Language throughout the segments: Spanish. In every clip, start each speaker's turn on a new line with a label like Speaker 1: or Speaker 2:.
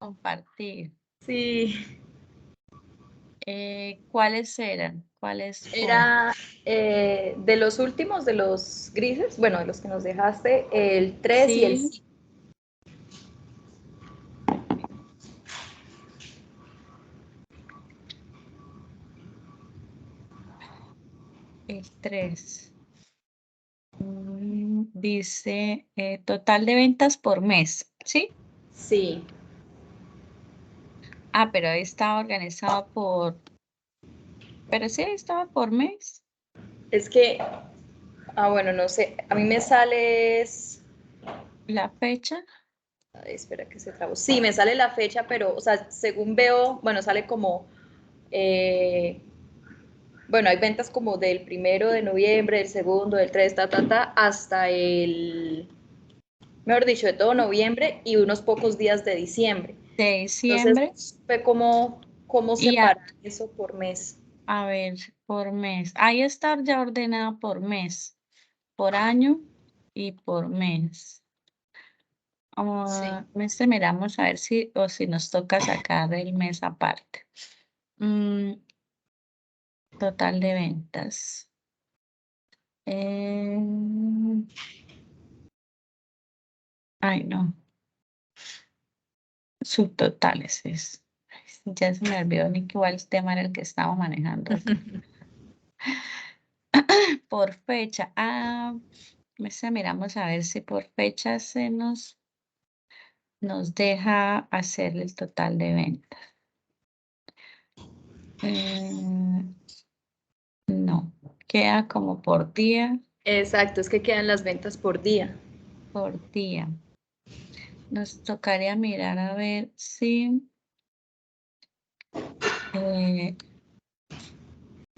Speaker 1: Compartir.
Speaker 2: Sí.
Speaker 1: ¿Cuáles eran? ¿Cuáles fueron?
Speaker 2: Era de los últimos, de los grises, bueno, de los que nos dejaste, el 3 y el
Speaker 1: Sí,
Speaker 2: 5.
Speaker 1: el 3. Dice total de ventas por mes, ¿sí?
Speaker 2: Sí.
Speaker 1: Ah, pero ahí estaba organizado pero sí ahí estaba por mes,
Speaker 2: Es que, bueno, no sé, a mí me sale,
Speaker 1: la fecha.
Speaker 2: ay, espera que se trabó. Sí, me sale la fecha, pero, o sea, según veo, bueno, sale como, eh, bueno, hay ventas como del 1 de noviembre, del segundo, del 3, hasta el, mejor dicho, de todo noviembre y unos pocos días de diciembre.
Speaker 1: De
Speaker 2: Entonces,
Speaker 1: diciembre
Speaker 2: fue cómo
Speaker 1: y
Speaker 2: separar eso por mes.
Speaker 1: a ver, por mes. Ahí está ya ordenada por mes, por año y por mes.
Speaker 2: Sí.
Speaker 1: Miramos a ver si nos toca sacar el mes aparte. Mm, total de ventas. Em, ay, no, subtotales es. Ay, ya se me olvidó ni que igual el tema era el que estaba manejando acá. Por fecha. Miramos a ver si por fecha nos deja hacer el total de ventas. No, queda como por día,
Speaker 2: Exacto, es que quedan las ventas por día.
Speaker 1: por día. Nos tocaría mirar a ver si eh,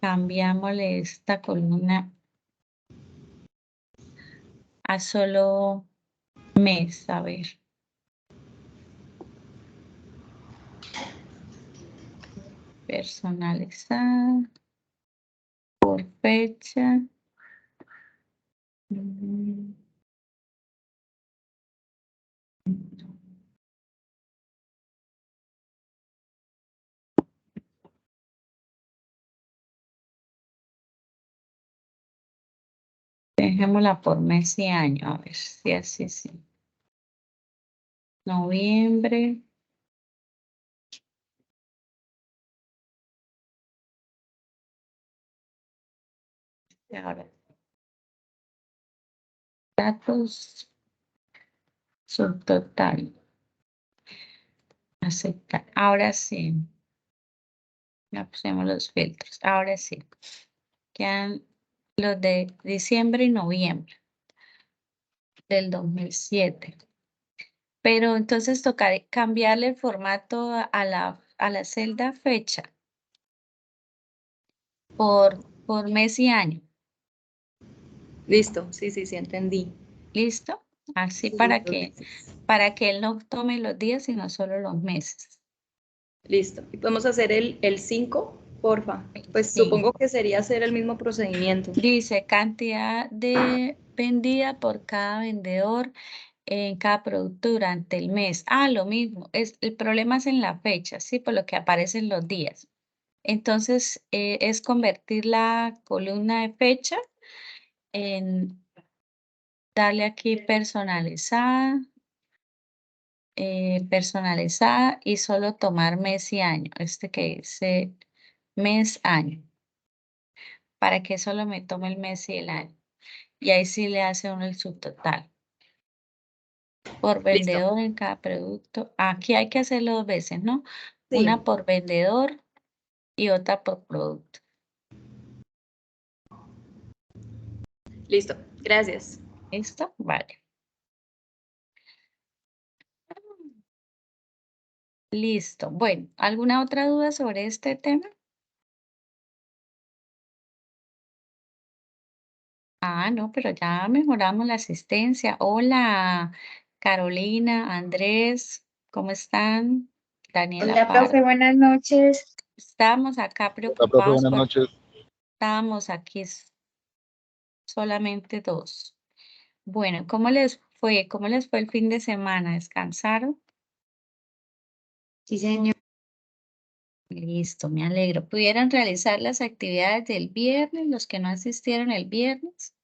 Speaker 1: cambiámosle esta columna a solo mes, a ver. Personalizar por fecha. Mm, Dejémosla por mes y año, a ver si así sí. Noviembre. Y ahora, datos subtotal. Aceptar. Ahora sí. Ya pusimos los filtros. Ahora sí. Quedan los de diciembre y noviembre del 2007. Pero entonces tocará cambiarle el formato a la celda fecha por mes y año.
Speaker 2: Listo, sí, sí, sí, entendí.
Speaker 1: ¿Listo? Así
Speaker 2: Sí,
Speaker 1: para
Speaker 2: los
Speaker 1: que,
Speaker 2: meses.
Speaker 1: para que él no tome los días, sino solo los meses.
Speaker 2: Listo. ¿Y podemos hacer el 5, porfa? Pues
Speaker 1: Sí.
Speaker 2: supongo que sería hacer el mismo procedimiento.
Speaker 1: Dice cantidad de vendida por cada vendedor en cada producto durante el mes. Lo mismo. El problema es en la fecha, ¿sí? Por lo que aparecen los días. Entonces, es convertir la columna de fecha en darle aquí personalizada y solo tomar mes y año. Este que dice mes, año, para que solo me tome el mes y el año. Y ahí sí le hace uno el subtotal. Por
Speaker 2: Listo.
Speaker 1: vendedor en cada producto. Aquí hay que hacerlo 2 veces, ¿no? Una
Speaker 2: Sí,
Speaker 1: por vendedor y otra por producto.
Speaker 2: listo. Gracias.
Speaker 1: ¿Listo? Vale. Listo. Bueno, ¿alguna otra duda sobre este tema? No, pero ya mejoramos la asistencia. Hola, Carolina, Andrés, ¿cómo están? Daniela
Speaker 3: Hola, profe,
Speaker 1: Pardo.
Speaker 3: buenas noches.
Speaker 1: Estábamos acá
Speaker 4: Hola, profe,
Speaker 1: preocupados
Speaker 4: buenas
Speaker 1: porque
Speaker 4: noches.
Speaker 1: estábamos aquí solamente dos. Bueno, ¿cómo les fue? ¿Cómo les fue el fin de semana? ¿Descansaron?
Speaker 3: Sí, señor.
Speaker 1: Listo, me alegro. ¿Pudieron realizar las actividades del viernes, los que no asistieron el viernes?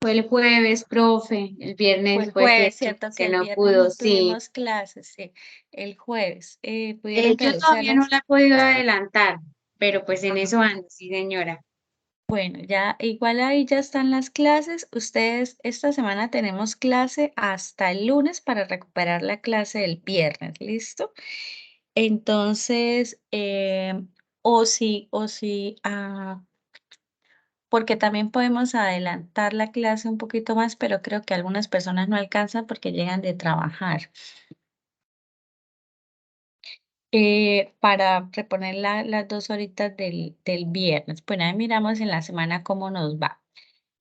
Speaker 3: Fue el jueves, profe. El
Speaker 1: Fue
Speaker 3: viernes
Speaker 1: el
Speaker 3: fue
Speaker 1: jueves,
Speaker 3: que
Speaker 1: ¿cierto? Que
Speaker 3: se
Speaker 1: el
Speaker 3: no
Speaker 1: viernes
Speaker 3: pudo,
Speaker 1: no
Speaker 3: sí.
Speaker 1: tuvimos clases, sí. El jueves. ¿Pudieron
Speaker 3: Yo
Speaker 1: realizar
Speaker 3: todavía no
Speaker 1: las?
Speaker 3: la he podido adelantar, pero pues en
Speaker 1: Ah,
Speaker 3: eso ando, sí, señora.
Speaker 1: bueno, ya igual ahí ya están las clases. Ustedes, esta semana tenemos clase hasta el lunes para recuperar la clase del viernes, ¿listo? Entonces, porque también podemos adelantar la clase un poquito más, pero creo que algunas personas no alcanzan porque llegan de trabajar. Para reponer las 2 horitas del viernes. Bueno, ahí miramos en la semana cómo nos va.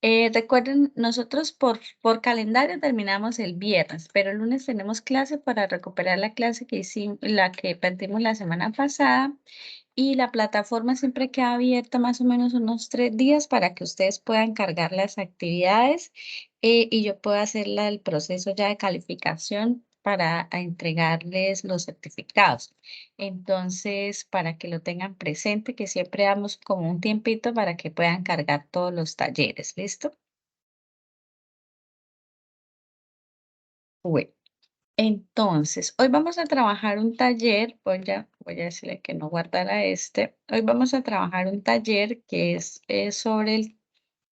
Speaker 1: Recuerden, nosotros por calendario terminamos el viernes, pero el lunes tenemos clase para recuperar la clase que hicimos, la que perdimos la semana pasada. Y la plataforma siempre queda abierta más o menos unos 3 días para que ustedes puedan cargar las actividades y yo pueda hacer el proceso ya de calificación para entregarles los certificados. Entonces, para que lo tengan presente, que siempre damos como un tiempito para que puedan cargar todos los talleres. ¿Listo? Bueno. Entonces, hoy vamos a trabajar un taller, voy a decirle que no guardara este. Hoy vamos a trabajar un taller que es sobre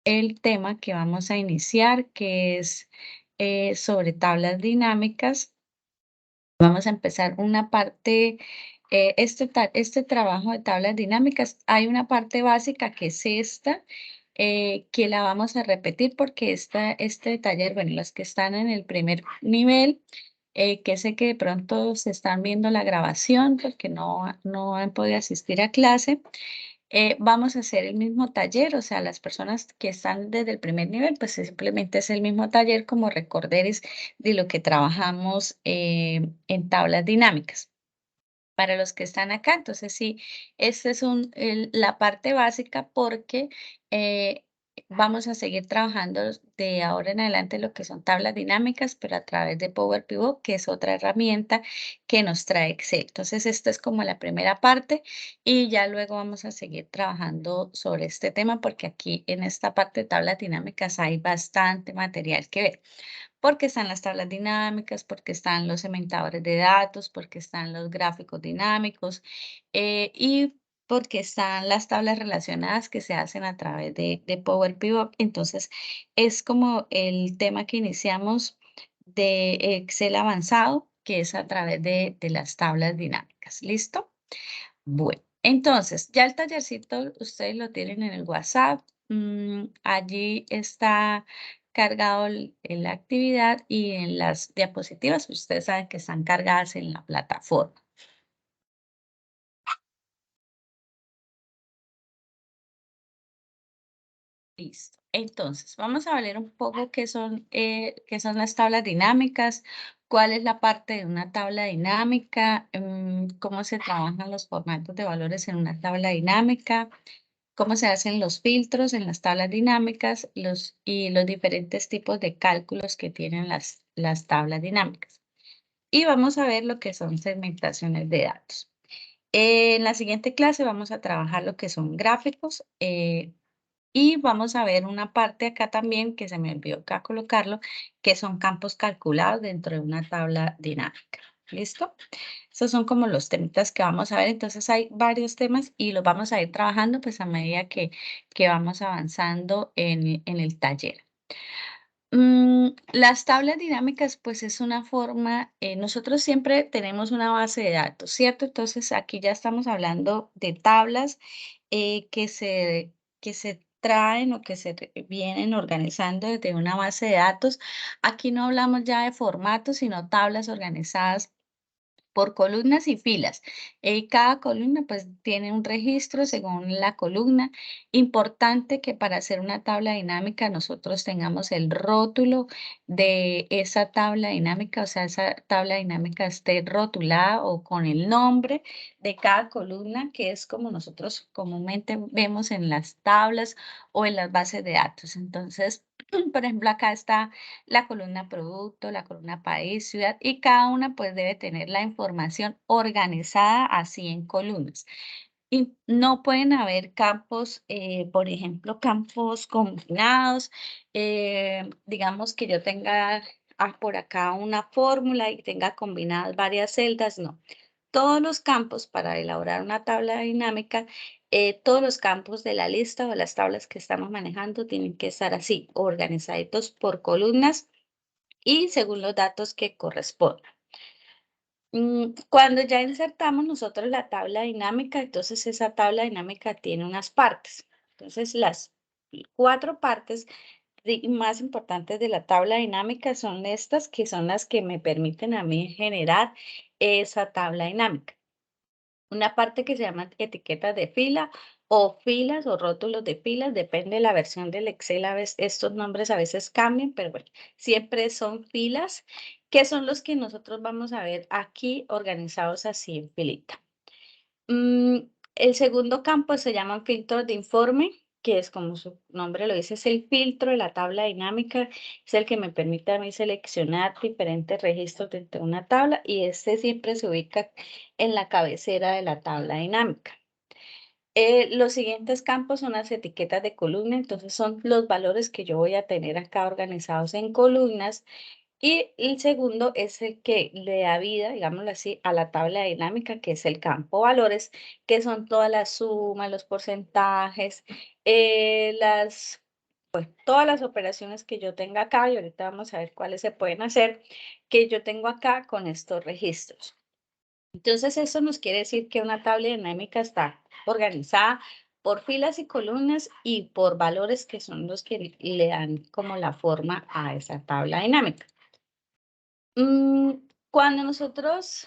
Speaker 1: el tema que vamos a iniciar, que es sobre tablas dinámicas. Vamos a empezar una parte, este trabajo de tablas dinámicas. Hay una parte básica que es esta, que la vamos a repetir porque este taller, bueno, los que están en el primer nivel, que sé que de pronto se están viendo la grabación porque no han podido asistir a clase. Vamos a hacer el mismo taller, o sea, las personas que están desde el primer nivel, pues simplemente es el mismo taller como recorderis de lo que trabajamos en tablas dinámicas. Para los que están acá, entonces sí, esta es la parte básica porque eh, vamos a seguir trabajando de ahora en adelante lo que son tablas dinámicas, pero a través de Power Pivot, que es otra herramienta que nos trae Excel. Entonces, esta es como la primera parte y ya luego vamos a seguir trabajando sobre este tema porque aquí en esta parte de tablas dinámicas hay bastante material que ver porque están las tablas dinámicas, porque están los cementadores de datos, porque están los gráficos dinámicos y porque están las tablas relacionadas que se hacen a través de Power Pivot. Entonces, es como el tema que iniciamos de Excel avanzado, que es a través de las tablas dinámicas. ¿Listo? Bueno, entonces, ya el tallercito ustedes lo tienen en el WhatsApp. Allí está cargado en la actividad y en las diapositivas, ustedes saben que están cargadas en la plataforma. Listo. Entonces, vamos a ver un poco qué son las tablas dinámicas, cuál es la parte de una tabla dinámica, cómo se trabajan los formatos de valores en una tabla dinámica, cómo se hacen los filtros en las tablas dinámicas y los diferentes tipos de cálculos que tienen las tablas dinámicas. Y vamos a ver lo que son segmentaciones de datos. En la siguiente clase vamos a trabajar lo que son gráficos y vamos a ver una parte acá también que se me olvidó acá colocarlo, que son campos calculados dentro de una tabla dinámica. ¿Listo? Estos son como los temitas que vamos a ver. Entonces hay varios temas y los vamos a ir trabajando pues a medida que vamos avanzando en el taller. Las tablas dinámicas, pues es una forma, nosotros siempre tenemos una base de datos, ¿cierto? Entonces aquí ya estamos hablando de tablas que se traen o que vienen organizando desde una base de datos. Aquí no hablamos ya de formatos, sino tablas organizadas por columnas y filas. Cada columna pues tiene un registro según la columna. Importante que para hacer una tabla dinámica nosotros tengamos el rótulo de esa tabla dinámica, o sea, esa tabla dinámica esté rotulada o con el nombre de cada columna, que es como nosotros comúnmente vemos en las tablas o en las bases de datos. Entonces, por ejemplo, acá está la columna producto, la columna país, ciudad, y cada una pues debe tener la información organizada así en columnas. Y no pueden haber campos, por ejemplo, campos combinados, digamos que yo tenga por acá una fórmula y tenga combinadas varias celdas, no. Todos los campos para elaborar una tabla dinámica, todos los campos de la lista o las tablas que estamos manejando tienen que estar así, organizaditos por columnas y según los datos que correspondan. Cuando ya insertamos nosotros la tabla dinámica, entonces esa tabla dinámica tiene unas partes. Entonces las 4 partes más importantes de la tabla dinámica son estas, que son las que me permiten a mí generar esa tabla dinámica. Una parte que se llama etiquetas de fila o filas o rótulos de filas, depende de la versión del Excel, a veces, estos nombres a veces cambian, pero bueno, siempre son filas, que son los que nosotros vamos a ver aquí organizados así en filita. El segundo campo se llama filtros de informe, que es como su nombre lo dice, es el filtro de la tabla dinámica, es el que me permite a mí seleccionar diferentes registros dentro de una tabla y este siempre se ubica en la cabecera de la tabla dinámica. Los siguientes campos son las etiquetas de columna, entonces son los valores que yo voy a tener acá organizados en columnas y el segundo es el que le da vida, digámoslo así, a la tabla dinámica, que es el campo valores, que son todas las sumas, los porcentajes, todas las operaciones que yo tenga acá, y ahorita vamos a ver cuáles se pueden hacer, que yo tengo acá con estos registros. Entonces, eso nos quiere decir que una tabla dinámica está organizada por filas y columnas y por valores que son los que le dan como la forma a esa tabla dinámica. Cuando nosotros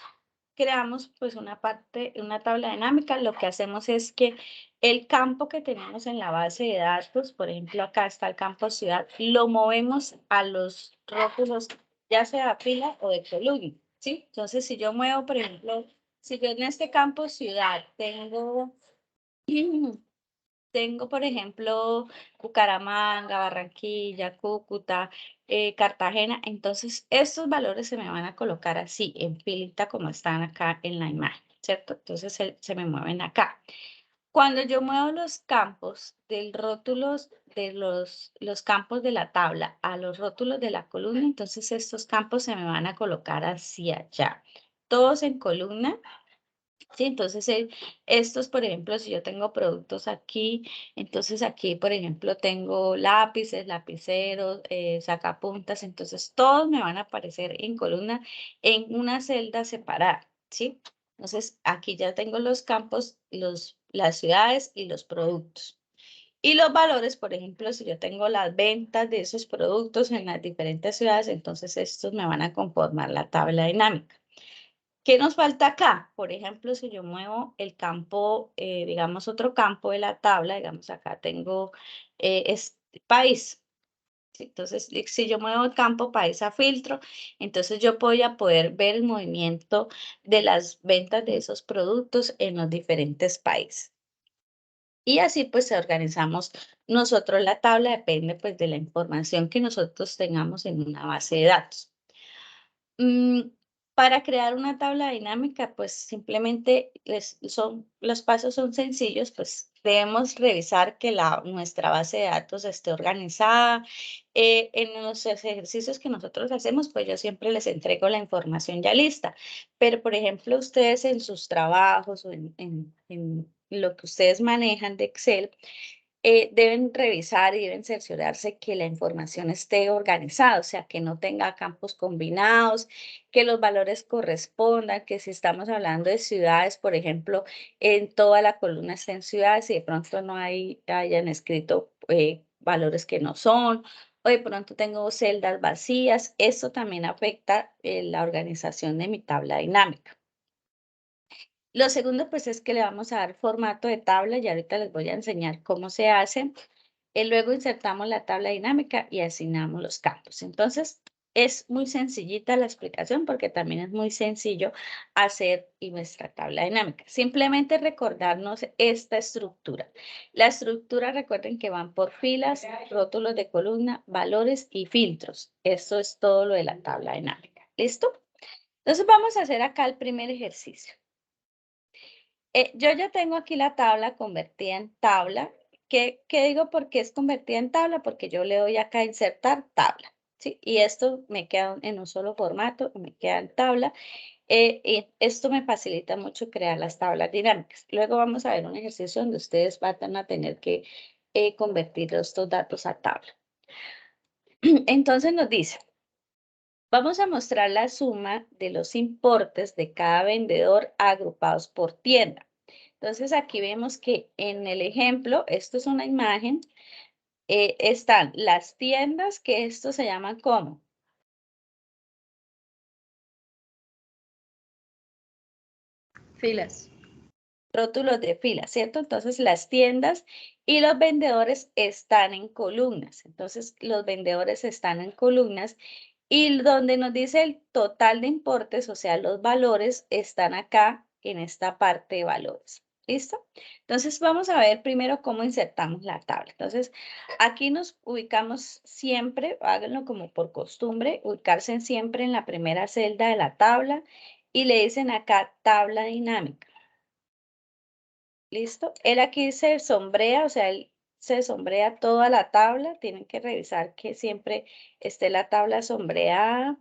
Speaker 1: creamos pues una tabla dinámica, lo que hacemos es que el campo que tenemos en la base de datos, por ejemplo, acá está el campo ciudad, lo movemos a los rótulos, ya sea de fila o de columna, ¿sí? Entonces, si yo muevo, por ejemplo, si yo en este campo ciudad tengo, por ejemplo, Bucaramanga, Barranquilla, Cúcuta, Cartagena. Entonces, estos valores se me van a colocar así, en filita, como están acá en la imagen, ¿cierto? Entonces, se me mueven acá. Cuando yo muevo los campos del rótulos de los campos de la tabla a los rótulos de la columna, entonces estos campos se me van a colocar hacia allá. Todos en columna. Sí, entonces estos, por ejemplo, si yo tengo productos aquí, entonces aquí, por ejemplo, tengo lápices, lapiceros, sacapuntas, entonces todos me van a aparecer en columna en una celda separada, ¿sí? Entonces aquí ya tengo los campos, las ciudades y los productos. Y los valores, por ejemplo, si yo tengo las ventas de esos productos en las diferentes ciudades, entonces estos me van a conformar la tabla dinámica. ¿Qué nos falta acá? Por ejemplo, si yo muevo el campo, digamos otro campo de la tabla, digamos acá tengo país. ¿Sí? Entonces, si yo muevo el campo país a filtro, entonces yo voy a poder ver el movimiento de las ventas de esos productos en los diferentes países. Y así pues organizamos nosotros la tabla, depende pues de la información que nosotros tengamos en una base de datos. Para crear una tabla dinámica, pues simplemente los pasos son sencillos, pues debemos revisar que nuestra base de datos esté organizada. En los ejercicios que nosotros hacemos, pues yo siempre les entrego la información ya lista, pero por ejemplo, ustedes en sus trabajos o en lo que ustedes manejan de Excel, deben revisar y deben cerciorarse que la información esté organizada, o sea, que no tenga campos combinados, que los valores correspondan, que si estamos hablando de ciudades, por ejemplo, en toda la columna estén ciudades y de pronto no hayan escrito valores que no son, o de pronto tengo celdas vacías, eso también afecta la organización de mi tabla dinámica. Lo segundo, pues, es que le vamos a dar formato de tabla y ahorita les voy a enseñar cómo se hace. Luego insertamos la tabla dinámica y asignamos los campos. Entonces, Es muy sencillita la explicación porque también es muy sencillo hacer y nuestra tabla dinámica. Simplemente recordarnos esta estructura. La estructura, recuerden que van por filas, rótulos de columna, valores y filtros. Eso es todo lo de la tabla dinámica. ¿Listo? Entonces vamos a hacer acá el primer ejercicio. Yo ya tengo aquí la tabla convertida en tabla. ¿Qué digo por qué es convertida en tabla? Porque yo le doy acá a insertar tabla, ¿sí? Y esto me queda en un solo formato, me queda en tabla. Y esto me facilita mucho crear las tablas dinámicas. Luego vamos a ver un ejercicio donde ustedes van a tener que convertir estos datos a tabla. Entonces nos dice, vamos a mostrar la suma de los importes de cada vendedor agrupados por tienda. Entonces aquí vemos que en el ejemplo, esto es una imagen, están las tiendas, que esto se llama ¿cómo?
Speaker 2: Filas.
Speaker 1: Rótulos de fila, ¿cierto? Entonces las tiendas y los vendedores están en columnas. Entonces los vendedores están en columnas y donde nos dice el total de importes, o sea, los valores están acá en esta parte de valores. ¿Listo? Entonces vamos a ver primero cómo insertamos la tabla. Entonces aquí nos ubicamos siempre, háganlo como por costumbre, ubicarse siempre en la primera celda de la tabla y le dicen acá tabla dinámica. ¿Listo? Él aquí se sombrea, o sea, él se sombrea toda la tabla. Tienen que revisar que siempre esté la tabla sombreada.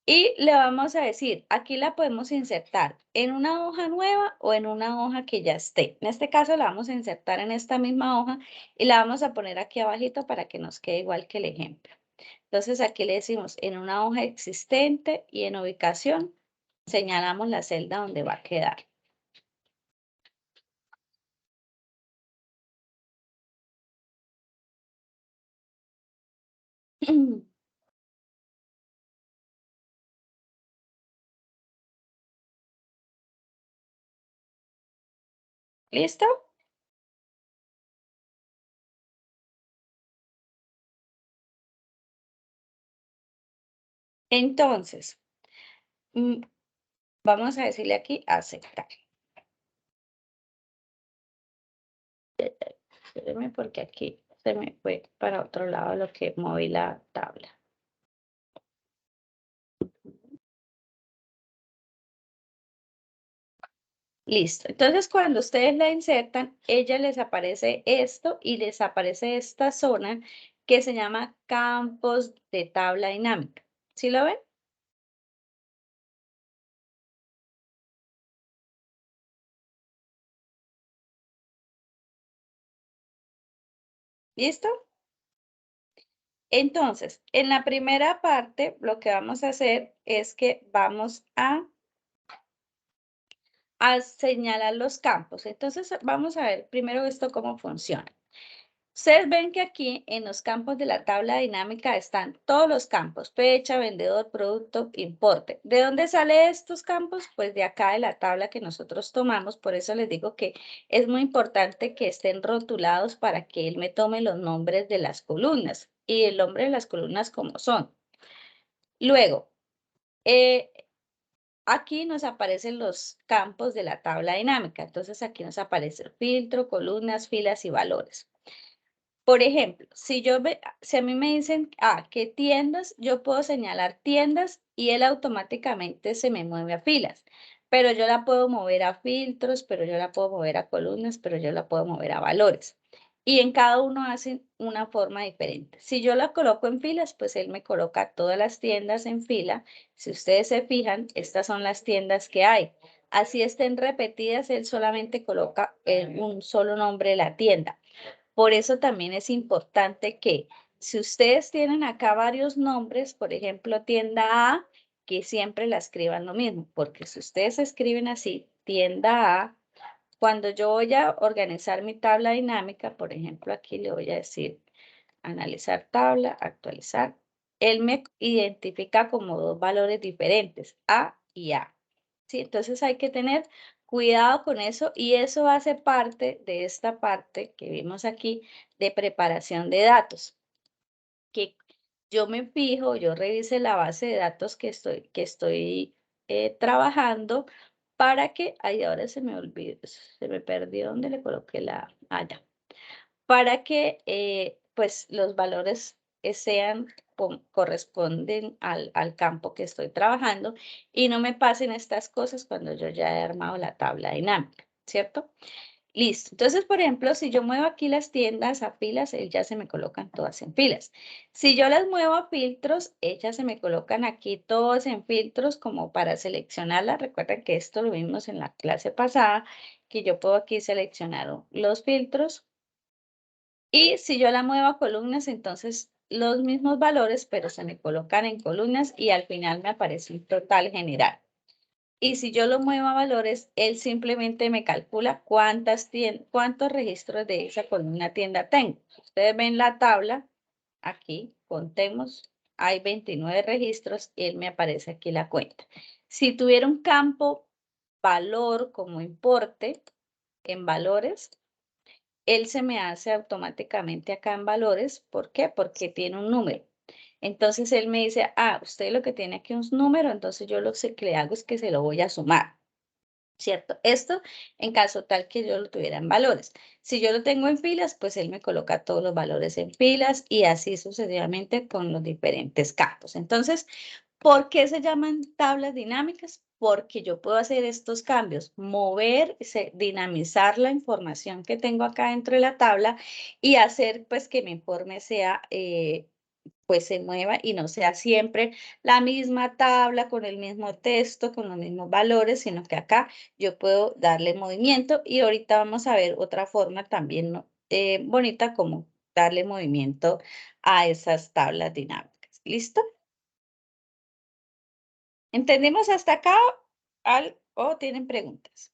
Speaker 1: Y le vamos a decir, aquí la podemos insertar en una hoja nueva o en una hoja que ya esté. En este caso la vamos a insertar en esta misma hoja y la vamos a poner aquí abajito para que nos quede igual que el ejemplo. Entonces aquí le decimos en una hoja existente y en ubicación señalamos la celda donde va a quedar. ¿Listo? Entonces, vamos a decirle aquí aceptar. Espérenme porque aquí se me fue para otro lado lo que moví la tabla. Listo. Entonces, cuando ustedes la insertan, ella les aparece esto y les aparece esta zona que se llama campos de tabla dinámica. ¿Sí lo ven? ¿Listo? Entonces, en la primera parte, lo que vamos a hacer es que vamos a señalar los campos. Entonces, vamos a ver primero esto cómo funciona. Ustedes ven que aquí en los campos de la tabla dinámica están todos los campos, fecha, vendedor, producto, importe. ¿De dónde salen estos campos? Pues de acá de la tabla que nosotros tomamos. Por eso les digo que es muy importante que estén rotulados para que él me tome los nombres de las columnas y el nombre de las columnas como son. Luego, aquí nos aparecen los campos de la tabla dinámica. Entonces aquí nos aparece el filtro, columnas, filas y valores. Por ejemplo, si a mí me dicen, ¿qué tiendas? Yo puedo señalar tiendas y él automáticamente se me mueve a filas. Pero yo la puedo mover a filtros, pero yo la puedo mover a columnas, pero yo la puedo mover a valores. Y en cada uno hacen una forma diferente. Si yo la coloco en filas, pues él me coloca todas las tiendas en fila. Si ustedes se fijan, estas son las tiendas que hay. Así estén repetidas, él solamente coloca un solo nombre de la tienda. Por eso también es importante que si ustedes tienen acá varios nombres, por ejemplo, tienda A, que siempre la escriban lo mismo, porque si ustedes escriben así, tienda A, cuando yo voy a organizar mi tabla dinámica, por ejemplo, aquí le voy a decir analizar tabla, actualizar, él me identifica como dos valores diferentes, A y A. ¿Sí? Entonces hay que tener cuidado con eso y eso hace parte de esta parte que vimos aquí de preparación de datos. Que yo me fijo, yo revise la base de datos que estoy trabajando para que, ay, ahora se me olvidó, se me perdió donde le coloqué la, ya, para que pues los valores sean, corresponden al campo que estoy trabajando y no me pasen estas cosas cuando yo ya he armado la tabla dinámica, ¿cierto? Listo. Entonces, por ejemplo, si yo muevo aquí las tiendas a filas, ya se me colocan todas en filas. Si yo las muevo a filtros, ellas se me colocan aquí todas en filtros como para seleccionarlas. Recuerden que esto lo vimos en la clase pasada, que yo puedo aquí seleccionar los filtros. Y si yo la muevo a columnas, entonces los mismos valores, pero se me colocan en columnas y al final me aparece un total general. Y si yo lo muevo a valores, él simplemente me calcula cuántos registros de esa columna tienda tengo. Ustedes ven la tabla, aquí, contemos, hay 29 registros y él me aparece aquí la cuenta. Si tuviera un campo valor como importe en valores, él se me hace automáticamente acá en valores. ¿Por qué? Porque tiene un número. Entonces él me dice, usted lo que tiene aquí es un número, entonces yo lo que le hago es que se lo voy a sumar. ¿Cierto? Esto en caso tal que yo lo tuviera en valores. Si yo lo tengo en filas, pues él me coloca todos los valores en filas y así sucesivamente con los diferentes campos. Entonces, ¿por qué se llaman tablas dinámicas? Porque yo puedo hacer estos cambios, mover, dinamizar la información que tengo acá dentro de la tabla y hacer pues que mi informe sea pues se mueva y no sea siempre la misma tabla con el mismo texto, con los mismos valores, sino que acá yo puedo darle movimiento y ahorita vamos a ver otra forma también bonita como darle movimiento a esas tablas dinámicas. ¿Listo? ¿Entendimos hasta acá? ¿O tienen preguntas?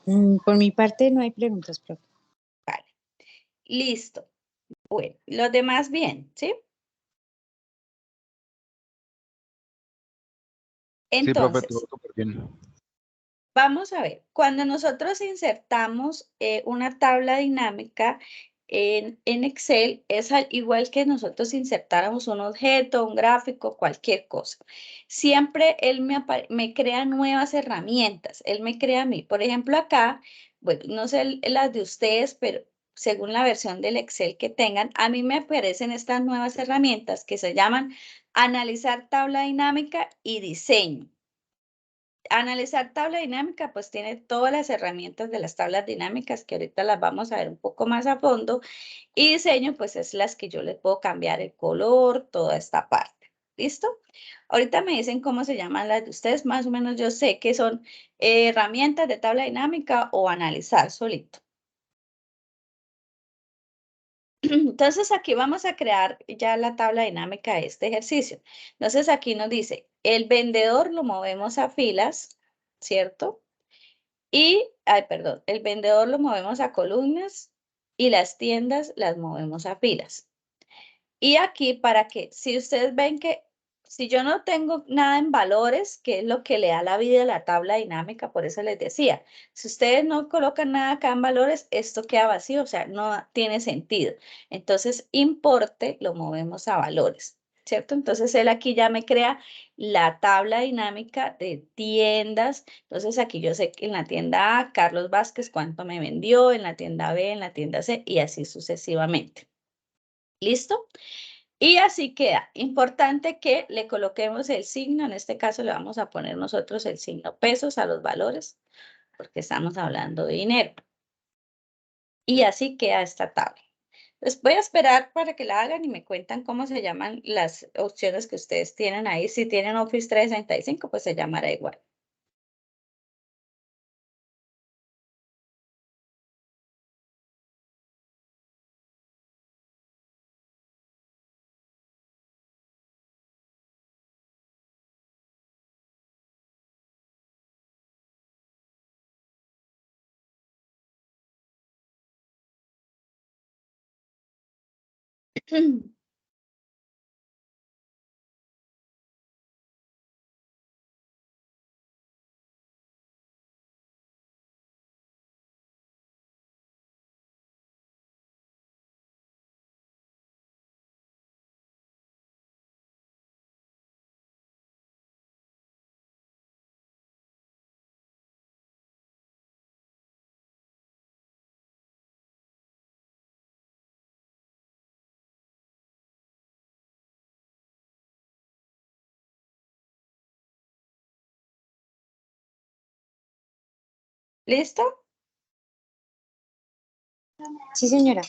Speaker 4: Por mi parte no hay preguntas, profe.
Speaker 1: Vale. Listo. Bueno, los demás bien, ¿sí?
Speaker 5: Sí, profe,
Speaker 1: Entonces,
Speaker 5: todo súper bien.
Speaker 1: vamos a ver, cuando nosotros insertamos una tabla dinámica en Excel, es igual que nosotros insertáramos un objeto, un gráfico, cualquier cosa. Siempre él me crea nuevas herramientas, él me crea a mí. Por ejemplo, acá, bueno, no sé las de ustedes, pero según la versión del Excel que tengan, a mí me aparecen estas nuevas herramientas que se llaman analizar tabla dinámica y diseño. Analizar tabla dinámica, pues tiene todas las herramientas de las tablas dinámicas que ahorita las vamos a ver un poco más a fondo. Y diseño, pues es las que yo les puedo cambiar el color, toda esta parte. ¿Listo? Ahorita me dicen cómo se llaman las de ustedes. Más o menos yo sé que son herramientas de tabla dinámica o analizar solito. Entonces aquí vamos a crear ya la tabla dinámica de este ejercicio. Entonces aquí nos dice, el vendedor lo movemos a filas, ¿cierto? Perdón, el vendedor lo movemos a columnas y las tiendas las movemos a filas. Y aquí para que, si ustedes ven que si yo no tengo nada en valores, que es lo que le da la vida a la tabla dinámica, por eso les decía, si ustedes no colocan nada acá en valores, esto queda vacío, o sea, no tiene sentido. Entonces, importe lo movemos a valores, ¿cierto? Entonces, él aquí ya me crea la tabla dinámica de tiendas. Entonces, aquí yo sé que en la tienda A, Carlos Vázquez, cuánto me vendió, en la tienda B, en la tienda C, y así sucesivamente. ¿Listo? Y así queda. Importante que le coloquemos el signo. En este caso le vamos a poner nosotros el signo pesos a los valores, porque estamos hablando de dinero. Y así queda esta tabla. Entonces voy a esperar para que la hagan y me cuentan cómo se llaman las opciones que ustedes tienen ahí. Si tienen Office 365, pues se llamará igual. ¿Listo?
Speaker 4: Sí, señora.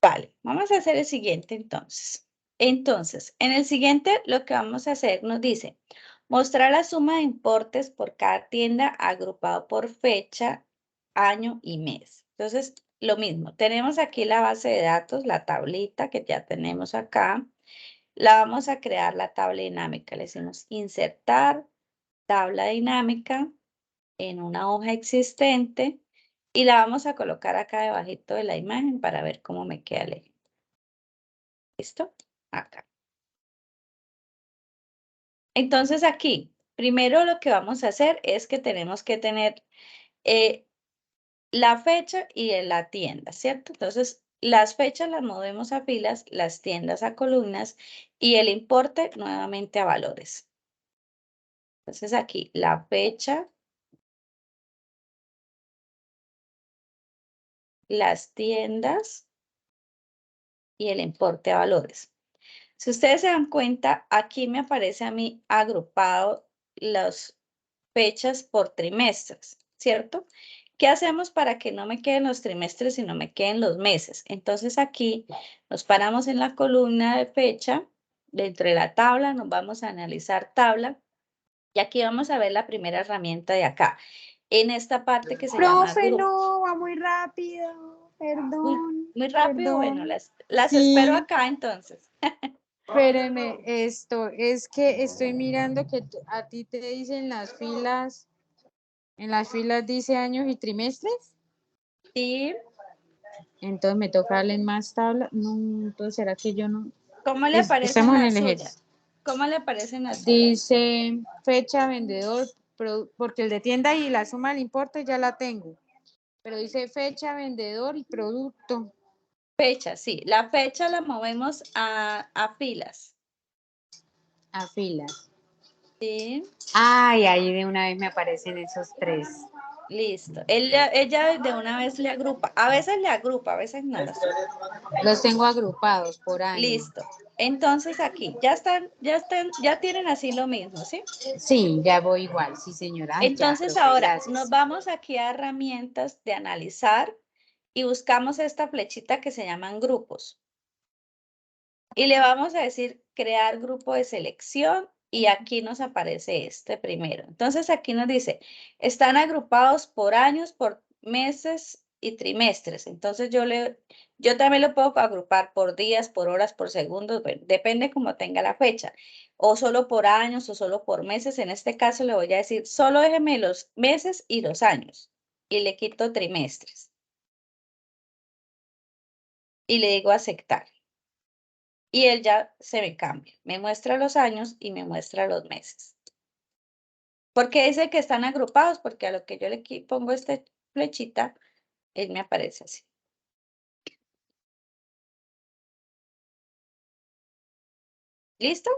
Speaker 1: Vale, vamos a hacer el siguiente entonces. Entonces, en el siguiente lo que vamos a hacer nos dice, mostrar la suma de importes por cada tienda agrupado por fecha, año y mes. Entonces, lo mismo, tenemos aquí la base de datos, la tablita que ya tenemos acá. La vamos a crear la tabla dinámica. Le decimos insertar tabla dinámica en una hoja existente y la vamos a colocar acá debajito de la imagen para ver cómo me queda el ejemplo. ¿Listo? Acá. Entonces aquí, primero lo que vamos a hacer es que tenemos que tener la fecha y la tienda, ¿cierto? Entonces, las fechas las movemos a filas, las tiendas a columnas y el importe nuevamente a valores. Entonces aquí, la fecha, las tiendas y el importe a valores. Si ustedes se dan cuenta, aquí me aparece a mí agrupado las fechas por trimestres, ¿cierto? ¿Qué hacemos para que no me queden los trimestres y no me queden los meses? Entonces aquí nos paramos en la columna de fecha, dentro de la tabla, nos vamos a analizar tabla y aquí vamos a ver la primera herramienta de acá, en esta parte que se llama
Speaker 4: Profe,
Speaker 1: grupo.
Speaker 4: no, va muy rápido.
Speaker 1: Muy,
Speaker 4: Perdón,
Speaker 1: muy rápido, bueno,
Speaker 4: perdón.
Speaker 1: las espero
Speaker 4: Sí,
Speaker 1: acá entonces.
Speaker 4: espéreme, esto es que estoy mirando que a ti te dicen en las filas dice años y trimestres,
Speaker 1: Sí,
Speaker 4: entonces me toca darle más tabla. No, entonces será que yo no.
Speaker 1: ¿cómo le aparecen
Speaker 4: Estamos en
Speaker 1: las
Speaker 4: el ejército.
Speaker 1: suyas? ¿Cómo le aparecen las suyas?
Speaker 4: Dice fecha, vendedor, porque el de tienda y la suma del importe ya la tengo. Pero dice fecha, vendedor y producto
Speaker 1: Fecha, sí. La fecha la movemos a filas.
Speaker 4: a filas.
Speaker 1: Sí,
Speaker 4: Ay, ahí de una vez me aparecen esos tres.
Speaker 1: listo. Ella de una vez le agrupa. A veces le agrupa, a veces no.
Speaker 4: Los tengo agrupados por año.
Speaker 1: Listo. Entonces aquí, ya tienen así lo mismo, ¿sí?
Speaker 4: Sí, ya voy igual, sí, señora. Ay, ya,
Speaker 1: Entonces
Speaker 4: profe,
Speaker 1: ahora nos
Speaker 4: gracias.
Speaker 1: vamos aquí a herramientas de analizar y buscamos esta flechita que se llaman grupos. Y le vamos a decir crear grupo de selección y aquí nos aparece este primero. Entonces aquí nos dice, están agrupados por años, por meses y trimestres. Entonces yo también lo puedo agrupar por días, por horas, por segundos, bueno, depende como tenga la fecha. O solo por años o solo por meses. En este caso le voy a decir, solo déjeme los meses y los años. Y le quito trimestres. Y le digo aceptar. Y él ya se me cambia. Me muestra los años y me muestra los meses. ¿Por qué dice que están agrupados? Porque a lo que yo le pongo esta flechita, él me aparece así. ¿Listo?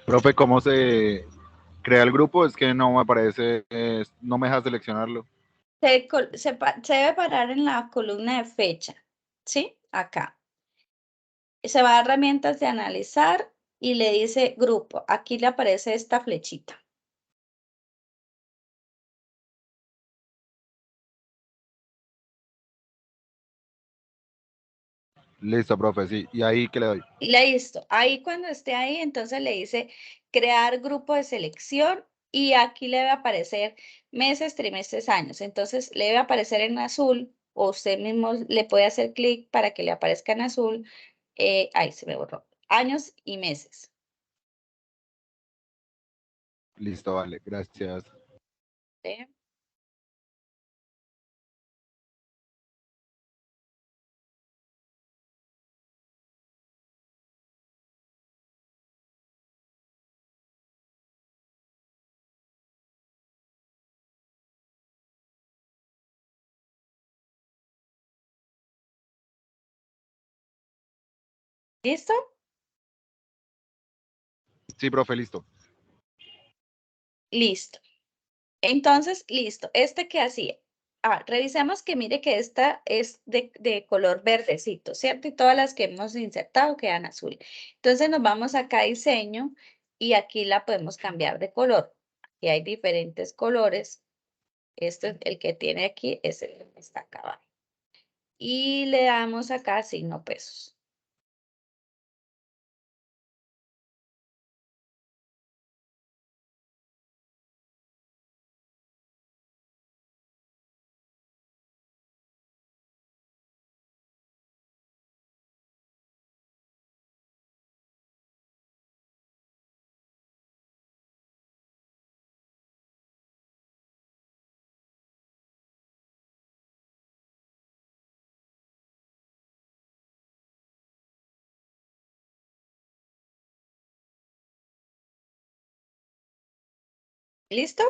Speaker 5: Profe, ¿cómo se crea el grupo? Es que no me aparece, no me deja seleccionarlo.
Speaker 1: Se debe parar en la columna de fecha. ¿Sí? Acá. Se va a herramientas de analizar y le dice grupo. Aquí le aparece esta flechita.
Speaker 5: Listo, profe, sí. ¿Y ahí qué le doy?
Speaker 1: Listo. Ahí cuando esté ahí, entonces le dice crear grupo de selección y aquí le va a aparecer meses, trimestres, años. Entonces le va a aparecer en azul o usted mismo le puede hacer clic para que le aparezca en azul. Ahí se me borró. Años y meses.
Speaker 5: Listo, vale, gracias.
Speaker 1: ¿Sí? ¿Listo?
Speaker 5: Sí, profe, listo.
Speaker 1: Listo. Entonces, listo. ¿Este qué hacía? Revisemos que mire que esta es de color verdecito, ¿cierto? Y todas las que hemos insertado quedan azul. Entonces nos vamos acá a diseño y aquí la podemos cambiar de color. Aquí hay diferentes colores. Este, el que tiene aquí es el que está acá abajo. Y le damos acá signo pesos. ¿Listo?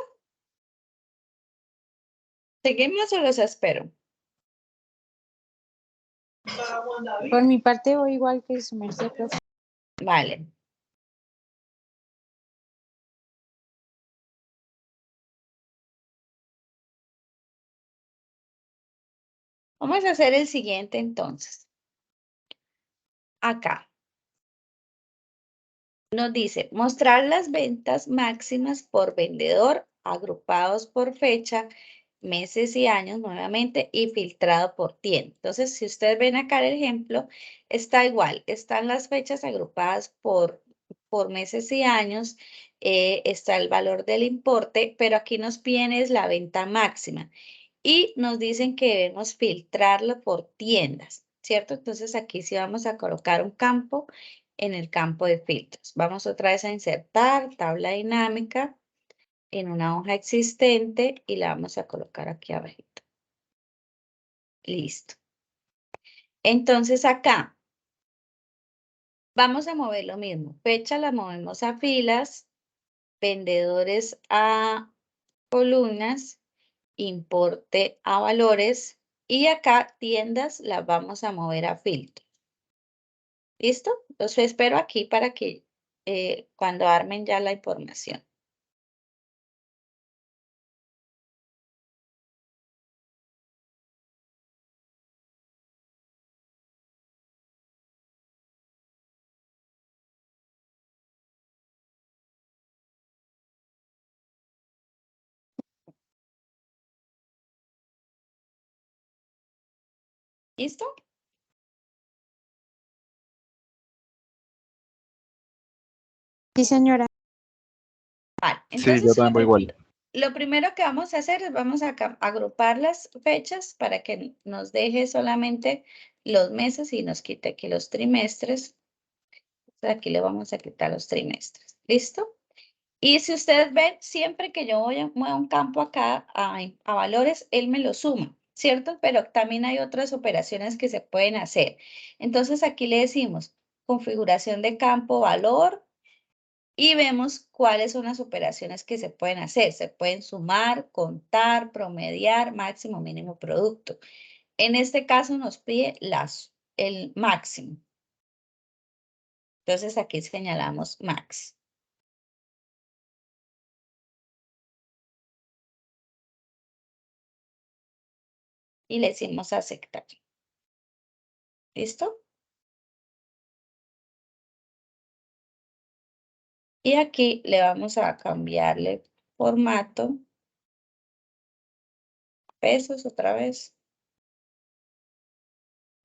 Speaker 1: ¿Seguimos o los espero?
Speaker 4: Por mi parte voy igual que su merced, profe.
Speaker 1: Vale. Vamos a hacer el siguiente entonces. Acá. Nos dice, mostrar las ventas máximas por vendedor, agrupados por fecha, meses y años nuevamente y filtrado por tienda. Entonces, si ustedes ven acá el ejemplo, está igual, están las fechas agrupadas por meses y años, está el valor del importe, pero aquí nos piden es la venta máxima y nos dicen que debemos filtrarlo por tiendas, ¿cierto? Entonces, aquí sí vamos a colocar un campo en el campo de filtros. Vamos otra vez a insertar tabla dinámica en una hoja existente y la vamos a colocar aquí abajito. Listo. Entonces acá vamos a mover lo mismo. Fecha la movemos a filas, vendedores a columnas, importe a valores y acá tiendas las vamos a mover a filtros. ¿Listo? Los espero aquí para que cuando armen ya la información. ¿Listo?
Speaker 4: Sí, señora.
Speaker 1: Vale,
Speaker 5: Sí, yo
Speaker 1: entonces
Speaker 5: también voy igual.
Speaker 1: lo primero que vamos a hacer es vamos a agrupar las fechas para que nos deje solamente los meses y nos quite aquí los trimestres. Aquí le vamos a quitar los trimestres. ¿Listo? Y si ustedes ven, siempre que yo voy a mover un campo acá a valores, él me lo suma, ¿cierto? Pero también hay otras operaciones que se pueden hacer. Entonces aquí le decimos configuración de campo valor y vemos cuáles son las operaciones que se pueden hacer. Se pueden sumar, contar, promediar, máximo, mínimo producto. En este caso nos pide el máximo. Entonces aquí señalamos max. Y le decimos aceptar. ¿Listo? Y aquí le vamos a cambiarle formato, pesos otra vez.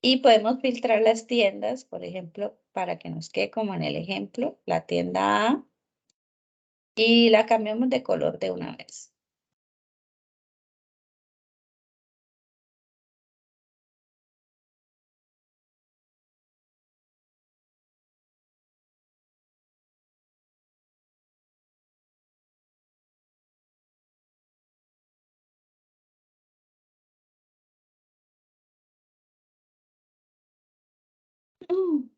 Speaker 1: Y podemos filtrar las tiendas, por ejemplo, para que nos quede como en el ejemplo, la tienda A. Y la cambiamos de color de una vez. Mm.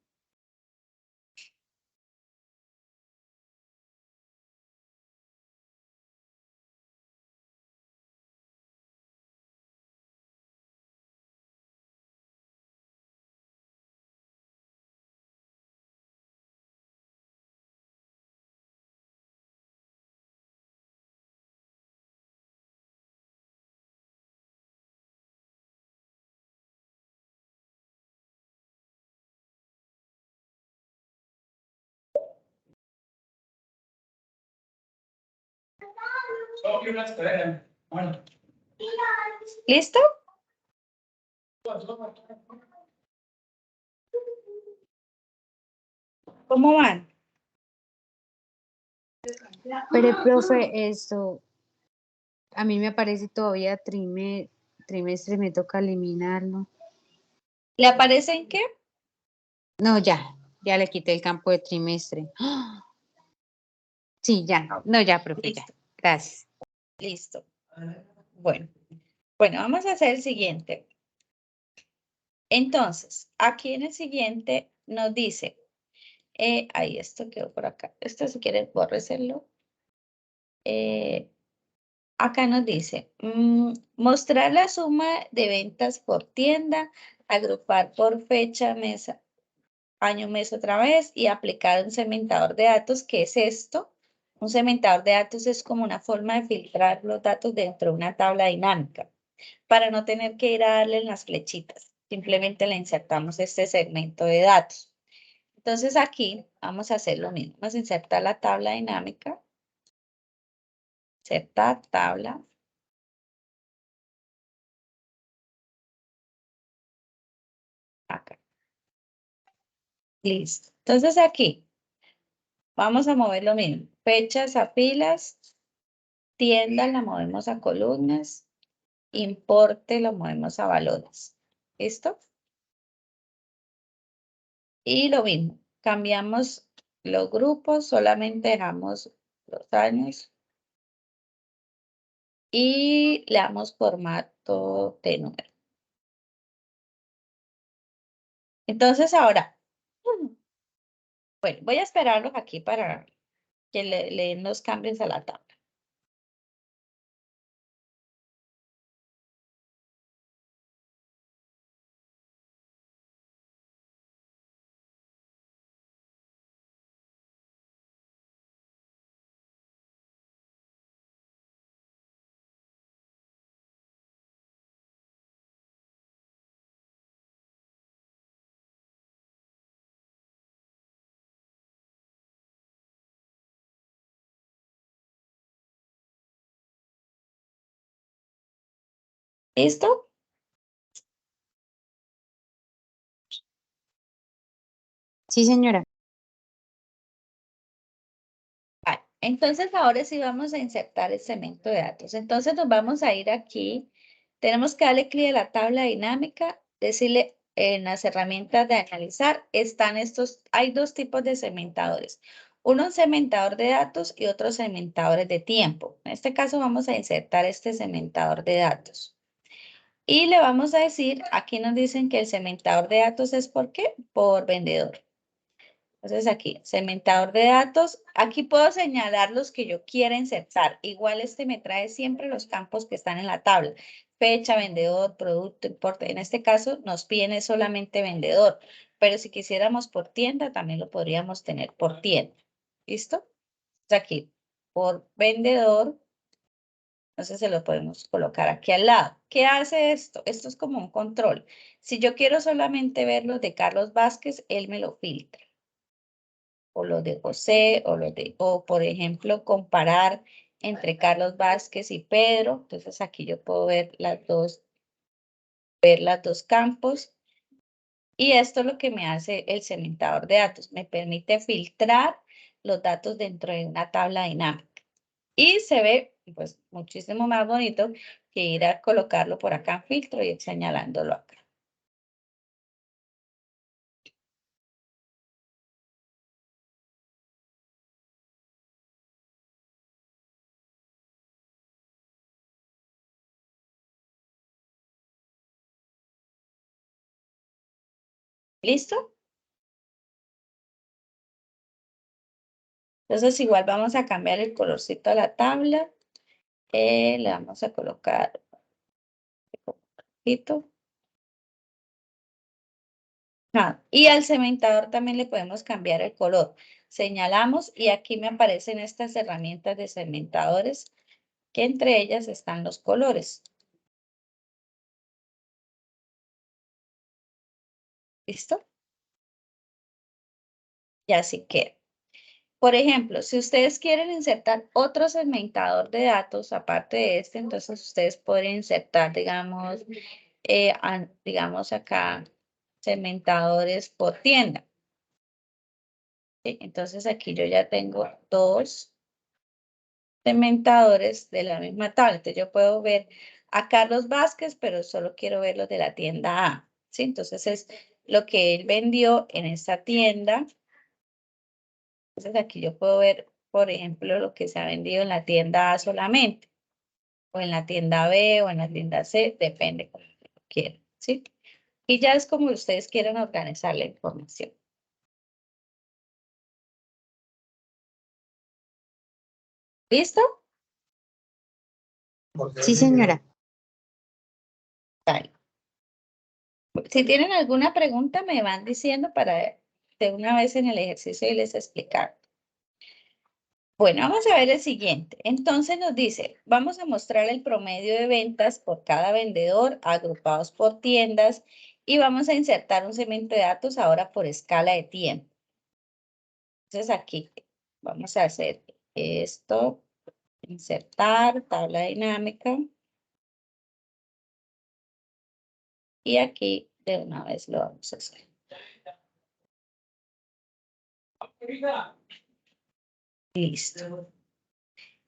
Speaker 1: ¿Listo? ¿Cómo van?
Speaker 4: Pero, profe, esto, a mí me aparece todavía trimestre, me toca eliminarlo.
Speaker 1: ¿Le aparecen qué?
Speaker 4: No, ya le quité el campo de trimestre. ¡Ah! Sí, ya, no, ya, profe, ya.
Speaker 1: Listo.
Speaker 4: Gracias.
Speaker 1: Listo. Bueno, vamos a hacer el siguiente. Entonces, aquí en el siguiente nos dice, ahí esto quedó por acá. Esto si quieres bórreselo. Acá nos dice, mostrar la suma de ventas por tienda, agrupar por fecha, mes, año, mes otra vez y aplicar un segmentador de datos. ¿Qué es esto? Un segmentador de datos es como una forma de filtrar los datos dentro de una tabla dinámica para no tener que ir a darle en las flechitas. Simplemente le insertamos este segmento de datos. Entonces aquí vamos a hacer lo mismo. Vamos a insertar la tabla dinámica. Insertar tabla. Acá. Listo. Entonces aquí vamos a mover lo mismo. Fechas a filas. Tienda la movemos a columnas. Importe lo movemos a valores. ¿Listo? Y lo mismo. Cambiamos los grupos. Solamente dejamos los años. Y le damos formato de número. Entonces ahora, bueno, voy a esperarlos aquí para que le den los cambios a la tabla. ¿Listo?
Speaker 4: Sí, señora.
Speaker 1: Vale. Entonces ahora sí vamos a insertar el segmento de datos. Entonces nos vamos a ir aquí. Tenemos que darle clic a la tabla dinámica, decirle en las herramientas de analizar, están hay dos tipos de segmentadores. Uno un segmentador de datos y otro segmentadores de tiempo. En este caso vamos a insertar este segmentador de datos. Y le vamos a decir, aquí nos dicen que el segmentador de datos es ¿por qué? Por vendedor. Entonces aquí, segmentador de datos, aquí puedo señalar los que yo quiera insertar. Igual este me trae siempre los campos que están en la tabla. Fecha, vendedor, producto, importe. En este caso nos piden solamente vendedor, pero si quisiéramos por tienda también lo podríamos tener por tienda. ¿Listo? Entonces aquí, por vendedor, entonces se lo podemos colocar aquí al lado. ¿Qué hace esto? Esto es como un control. Si yo quiero solamente ver los de Carlos Vázquez, él me lo filtra. O los de José, o por ejemplo, comparar entre Carlos Vázquez y Pedro. Entonces aquí yo puedo ver las dos campos. Y esto es lo que me hace el segmentador de datos. Me permite filtrar los datos dentro de una tabla dinámica. Y se ve pues muchísimo más bonito que ir a colocarlo por acá en filtro y ir señalándolo acá. ¿Listo? Entonces igual vamos a cambiar el colorcito a la tabla. Le vamos a colocar un poquito. Y al segmentador también le podemos cambiar el color. Señalamos y aquí me aparecen estas herramientas de segmentadores, que entre ellas están los colores. ¿Listo? Y así queda. Por ejemplo, si ustedes quieren insertar otro segmentador de datos aparte de este, entonces ustedes pueden insertar, digamos, digamos acá, segmentadores por tienda. ¿Sí? Entonces aquí yo ya tengo dos segmentadores de la misma tabla. Entonces yo puedo ver a Carlos Vázquez, pero solo quiero ver los de la tienda A. ¿Sí? Entonces es lo que él vendió en esta tienda. Entonces aquí yo puedo ver, por ejemplo, lo que se ha vendido en la tienda A solamente, o en la tienda B, o en la tienda C, depende como quieran, ¿sí? Y ya es como ustedes quieran organizar la información. ¿Listo?
Speaker 3: Sí, señora.
Speaker 1: Dale. Si tienen alguna pregunta, me van diciendo para de una vez en el ejercicio y les explicar. Bueno, vamos a ver el siguiente. Entonces nos dice, vamos a mostrar el promedio de ventas por cada vendedor agrupados por tiendas y vamos a insertar un segmento de datos ahora por escala de tiempo. Entonces aquí vamos a hacer esto, insertar, tabla dinámica. Y aquí de una vez lo vamos a hacer. Listo.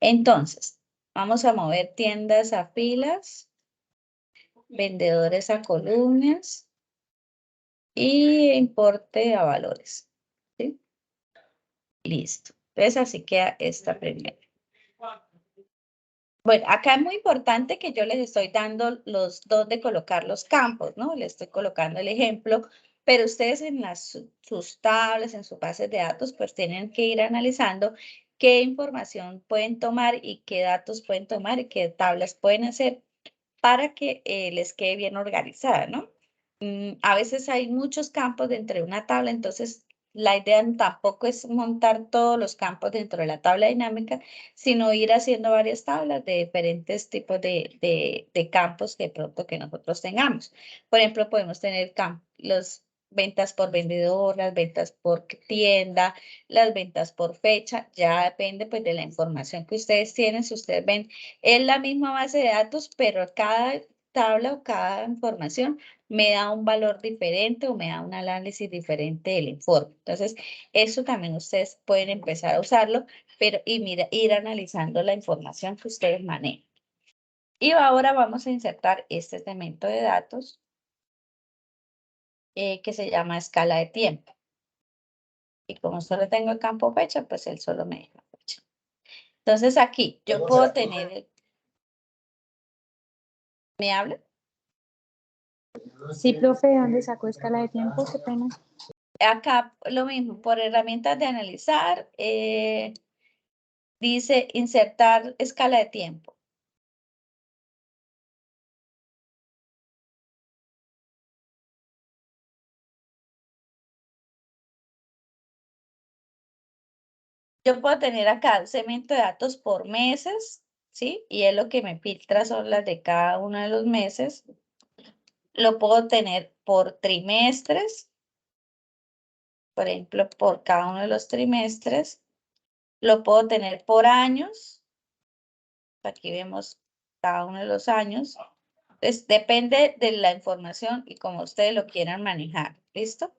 Speaker 1: Entonces, vamos a mover tiendas a filas, vendedores a columnas y importe a valores. ¿Sí? Listo. Entonces, así queda esta primera. Bueno, acá es muy importante que yo les estoy dando los dónde colocar los campos, ¿no? Les estoy colocando el ejemplo, pero ustedes en sus tablas, en sus bases de datos, pues tienen que ir analizando qué información pueden tomar y qué datos pueden tomar y qué tablas pueden hacer para que les quede bien organizada, ¿no? A veces hay muchos campos dentro de una tabla, entonces la idea tampoco es montar todos los campos dentro de la tabla dinámica, sino ir haciendo varias tablas de diferentes tipos de campos de pronto que nosotros tengamos. Por ejemplo, podemos tener los ventas por vendedor, las ventas por tienda, las ventas por fecha, ya depende pues de la información que ustedes tienen. Si ustedes ven, es la misma base de datos, pero cada tabla o cada información me da un valor diferente o me da un análisis diferente del informe. Entonces, eso también ustedes pueden empezar a usarlo, pero ir analizando la información que ustedes manejan. Y ahora vamos a insertar este segmento de datos que se llama escala de tiempo. Y como solo tengo el campo fecha, pues él solo me deja fecha. Entonces aquí yo puedo tener, ¿me habla?
Speaker 3: Sí, profe, ¿de dónde sacó escala de tiempo? Qué pena.
Speaker 1: Acá lo mismo, por herramientas de analizar, dice insertar escala de tiempo. Yo puedo tener acá un segmento de datos por meses, ¿sí? Y es lo que me filtra son las de cada uno de los meses. Lo puedo tener por trimestres, por ejemplo, por cada uno de los trimestres. Lo puedo tener por años. Aquí vemos cada uno de los años. Entonces, depende de la información y como ustedes lo quieran manejar. ¿Listo?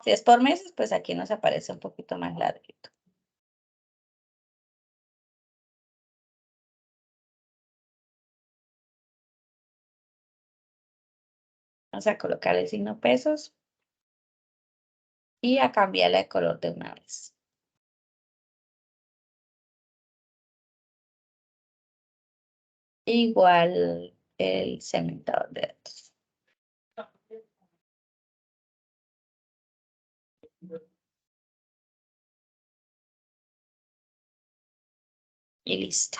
Speaker 1: Si es por meses, pues aquí nos aparece un poquito más larguito. Vamos a colocar el signo pesos y a cambiarla de color de una vez. Igual el segmentador de datos. Y listo.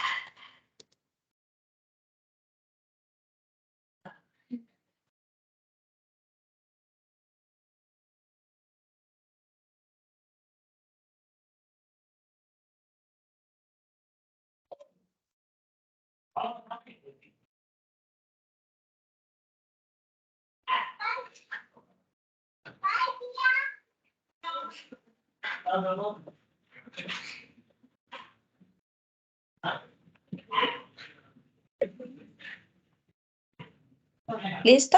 Speaker 1: ¿Listo?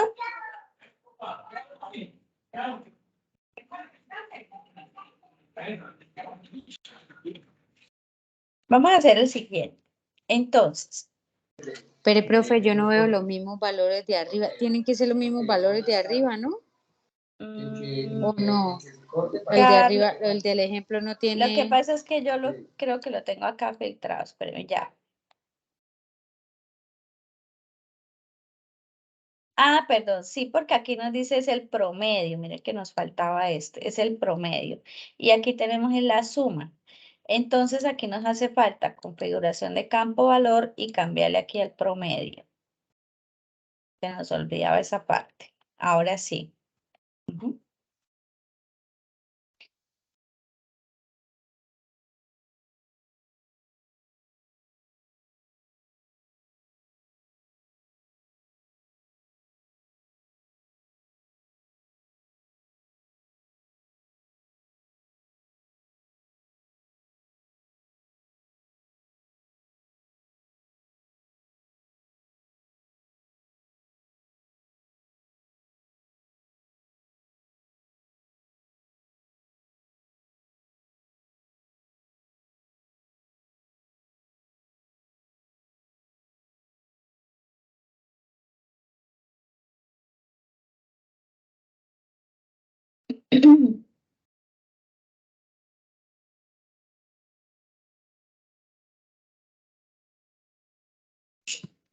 Speaker 1: Vamos a hacer el siguiente. Entonces,
Speaker 4: Pero, profe, yo no veo los mismos valores de arriba. Tienen que ser los mismos valores de arriba, ¿no? ¿O no? El de arriba, el del ejemplo no
Speaker 1: lo que
Speaker 4: tiene...
Speaker 1: pasa es que yo creo que lo tengo acá filtrado, espérenme ya. Ah, perdón, sí, porque aquí nos dice es el promedio, mire que nos faltaba este, es el promedio. Y aquí tenemos en la suma. Entonces aquí nos hace falta configuración de campo valor y cambiarle aquí el promedio. Se nos olvidaba esa parte. Ahora sí. Ujú.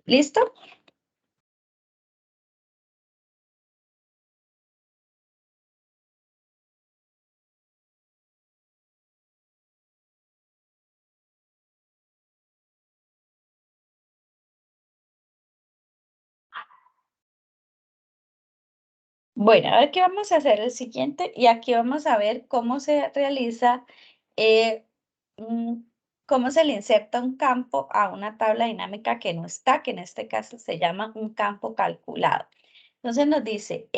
Speaker 1: ¿Listo? Bueno, a ver qué vamos a hacer el siguiente y aquí vamos a ver cómo se realiza, eh, cómo se le inserta un campo a una tabla dinámica que no está, que en este caso se llama un campo calculado. Entonces nos dice,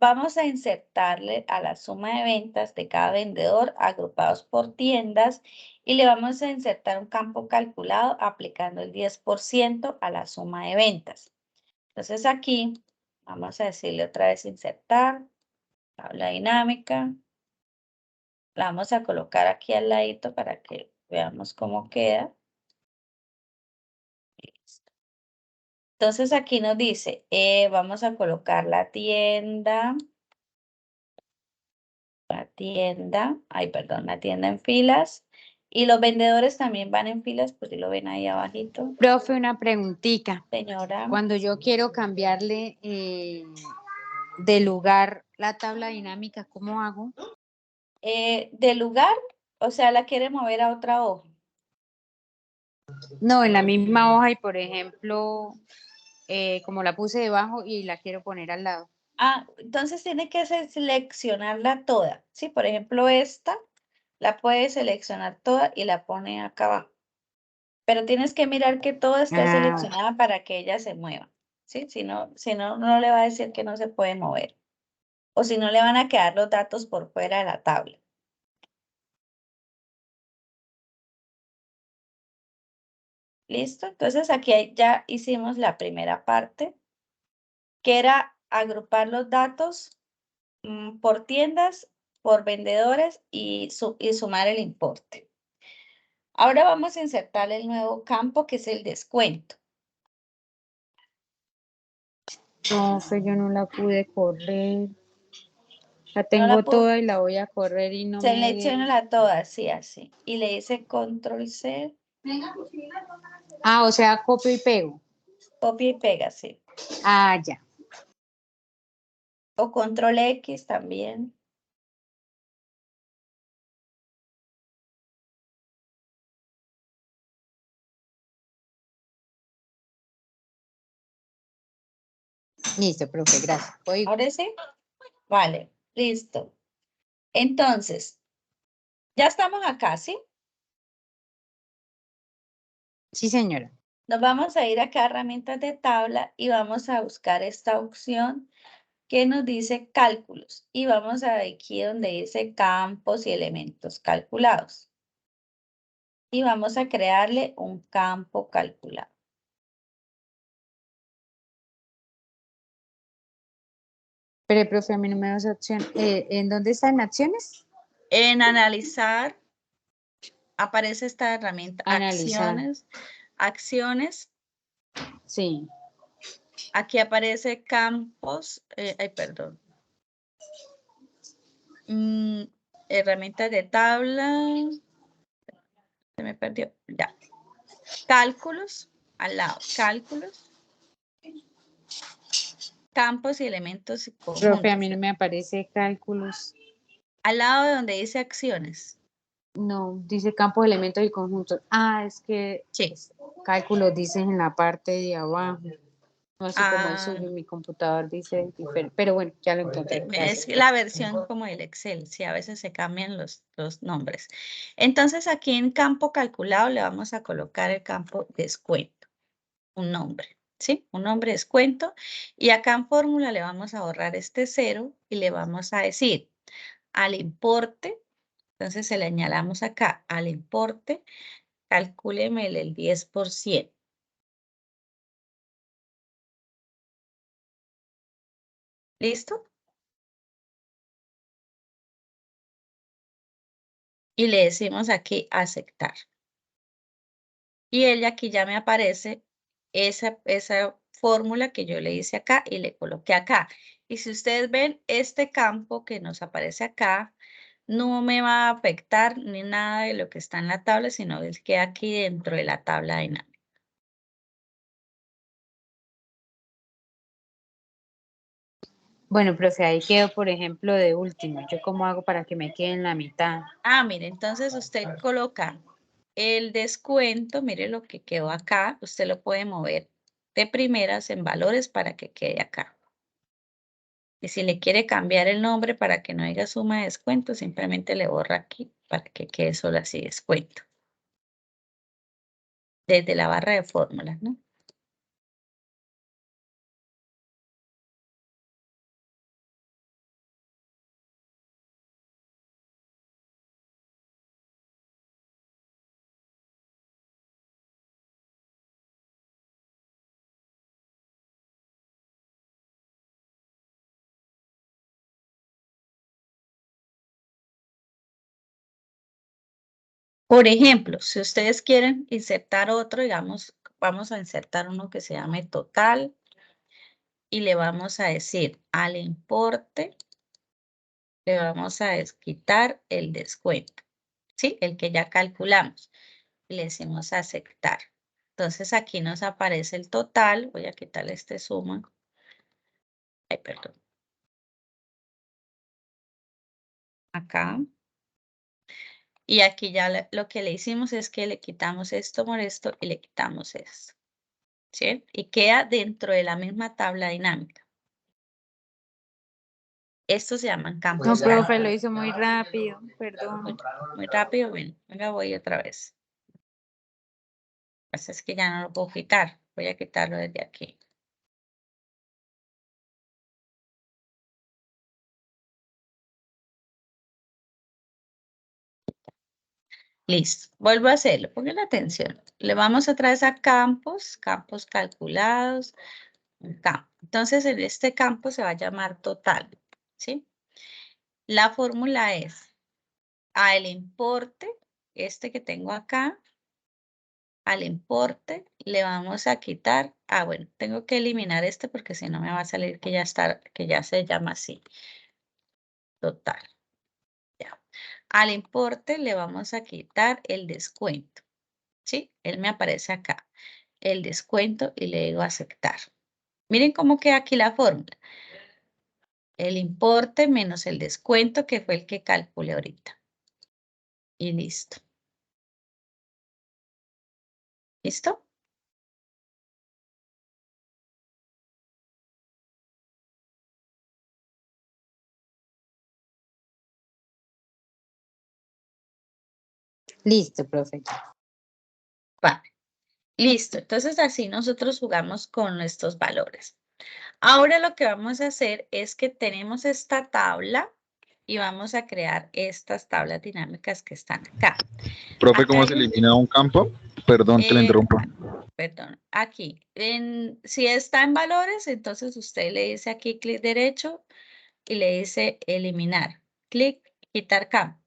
Speaker 1: vamos a insertarle a la suma de ventas de cada vendedor agrupados por tiendas y le vamos a insertar un campo calculado aplicando el 10% a la suma de ventas. Entonces aquí vamos a decirle otra vez insertar, tabla dinámica. La vamos a colocar aquí al ladito para que veamos cómo queda. Listo. Entonces aquí nos dice, vamos a colocar la tienda, la tienda en filas. Y los vendedores también van en filas, pues si lo ven ahí abajito.
Speaker 4: Profe, una preguntita.
Speaker 1: Señora,
Speaker 4: Cuando yo quiero cambiarle de lugar la tabla dinámica, ¿cómo hago?
Speaker 1: de lugar, o sea, la quiere mover a otra hoja.
Speaker 4: No, en la misma hoja y, por ejemplo, como la puse debajo y la quiero poner al lado.
Speaker 1: Ah, entonces tiene que seleccionarla toda. Sí, por ejemplo, esta la puedes seleccionar toda y la pone acá abajo. Pero tienes que mirar que toda esté seleccionada para que ella se mueva. ¿Sí? Si no, no le va a decir que no se puede mover. O si no, le van a quedar los datos por fuera de la tabla. ¿Listo? Entonces aquí ya hicimos la primera parte, que era agrupar los datos por tiendas, por vendedores y sumar el importe. Ahora vamos a insertar el nuevo campo que es el descuento.
Speaker 4: No, pues yo no la pude correr. La
Speaker 1: No
Speaker 4: tengo
Speaker 1: la puedo,
Speaker 4: toda y la voy a correr y no me deja.
Speaker 1: selecciona toda, así, así. Y le dice control C,
Speaker 4: Ah, o sea, copio y pego.
Speaker 1: copia y pega, sí.
Speaker 4: Ah, ya.
Speaker 1: O control X también.
Speaker 4: Listo, profe, gracias.
Speaker 1: Ahora sí, vale, listo. Entonces, ya estamos acá, ¿sí?
Speaker 4: Sí, señora.
Speaker 1: Nos vamos a ir acá a herramientas de tabla y vamos a buscar esta opción que nos dice cálculos. Y vamos a aquí donde dice campos y elementos calculados. Y vamos a crearle un campo calculado.
Speaker 4: Pero, profe, a mí no me das opción. ¿En dónde están acciones?
Speaker 1: En analizar aparece esta herramienta,
Speaker 4: Analizar.
Speaker 1: acciones.
Speaker 4: Sí.
Speaker 1: Aquí aparece campos, perdón. Herramientas de tabla. Se me perdió. Ya. Cálculos, al lado. Cálculos. Campos y elementos y
Speaker 4: Profe, a mí
Speaker 1: conjuntos.
Speaker 4: no me aparece cálculos.
Speaker 1: Al lado de donde dice acciones.
Speaker 4: No, dice campos, elementos y conjuntos. Ah, es que
Speaker 1: Sí.
Speaker 4: cálculos dicen en la parte de abajo. No así como el
Speaker 1: Ah,
Speaker 4: suyo, mi computador dice diferente. Pero bueno, ya lo encontré.
Speaker 1: es
Speaker 4: Gracias.
Speaker 1: la versión como el Excel, sí, a veces se cambian los nombres. Entonces aquí en campo calculado le vamos a colocar el campo descuento, un nombre, ¿sí? Un nombre descuento. Y acá en fórmula le vamos a borrar este 0 y le vamos a decir al importe, entonces se le añadamos acá al importe, calcúleme el 10%. ¿Listo? Y le decimos aquí aceptar. Y ella aquí ya me aparece esa fórmula que yo le hice acá y le coloqué acá. Y si ustedes ven este campo que nos aparece acá, no me va a afectar ni nada de lo que está en la tabla, sino el que aquí dentro de la tabla dinámica.
Speaker 4: Bueno, profe, ahí quedo, por ejemplo, de último. ¿Yo cómo hago para que me quede en la mitad?
Speaker 1: Ah, mire, entonces usted coloca el descuento, mire lo que quedó acá, usted lo puede mover de primeras en valores para que quede acá. Y si le quiere cambiar el nombre para que no diga suma de descuento, simplemente le borra aquí para que quede solo así descuento. Desde la barra de fórmulas, ¿no? Por ejemplo, si ustedes quieren insertar otro, digamos, vamos a insertar uno que se llame total y le vamos a decir al importe, le vamos a desquitar el descuento, ¿sí? El que ya calculamos. Y le decimos aceptar. Entonces aquí nos aparece el total. Voy a quitarle este suma. Ay, perdón. Acá. Y aquí ya lo que le hicimos es que le quitamos esto por esto y le quitamos esto. ¿Sí? Y queda dentro de la misma tabla dinámica. Estos se llaman campos.
Speaker 4: No, profe, lo hizo muy rápido, perdón.
Speaker 1: Muy rápido, ven. Venga, voy otra vez. Pues es que ya no lo puedo quitar. Voy a quitarlo desde aquí. Listo. Vuelvo a hacerlo. Pongan atención. Le vamos otra vez a campos, campos calculados, un campo. Entonces, en este campo se va a llamar total, ¿sí? La fórmula es al importe, este que tengo acá, al importe le vamos a quitar, bueno, tengo que eliminar este porque si no me va a salir que ya está, que ya se llama así, total. Ya. Al importe le vamos a quitar el descuento, ¿sí? Él me aparece acá, el descuento y le digo aceptar. Miren cómo queda aquí la fórmula. El importe menos el descuento que fue el que calculé ahorita. Y listo. ¿Listo?
Speaker 4: Listo, profe.
Speaker 1: Vale. Listo. Entonces así nosotros jugamos con estos valores. Ahora lo que vamos a hacer es que tenemos esta tabla y vamos a crear estas tablas dinámicas que están acá.
Speaker 5: Profe,
Speaker 1: Acá
Speaker 5: ¿cómo se elimina un campo? Perdón que le interrumpa.
Speaker 1: Perdón, aquí. Si está en valores, entonces usted le dice aquí clic derecho, y le dice eliminar. Clic, quitar campo.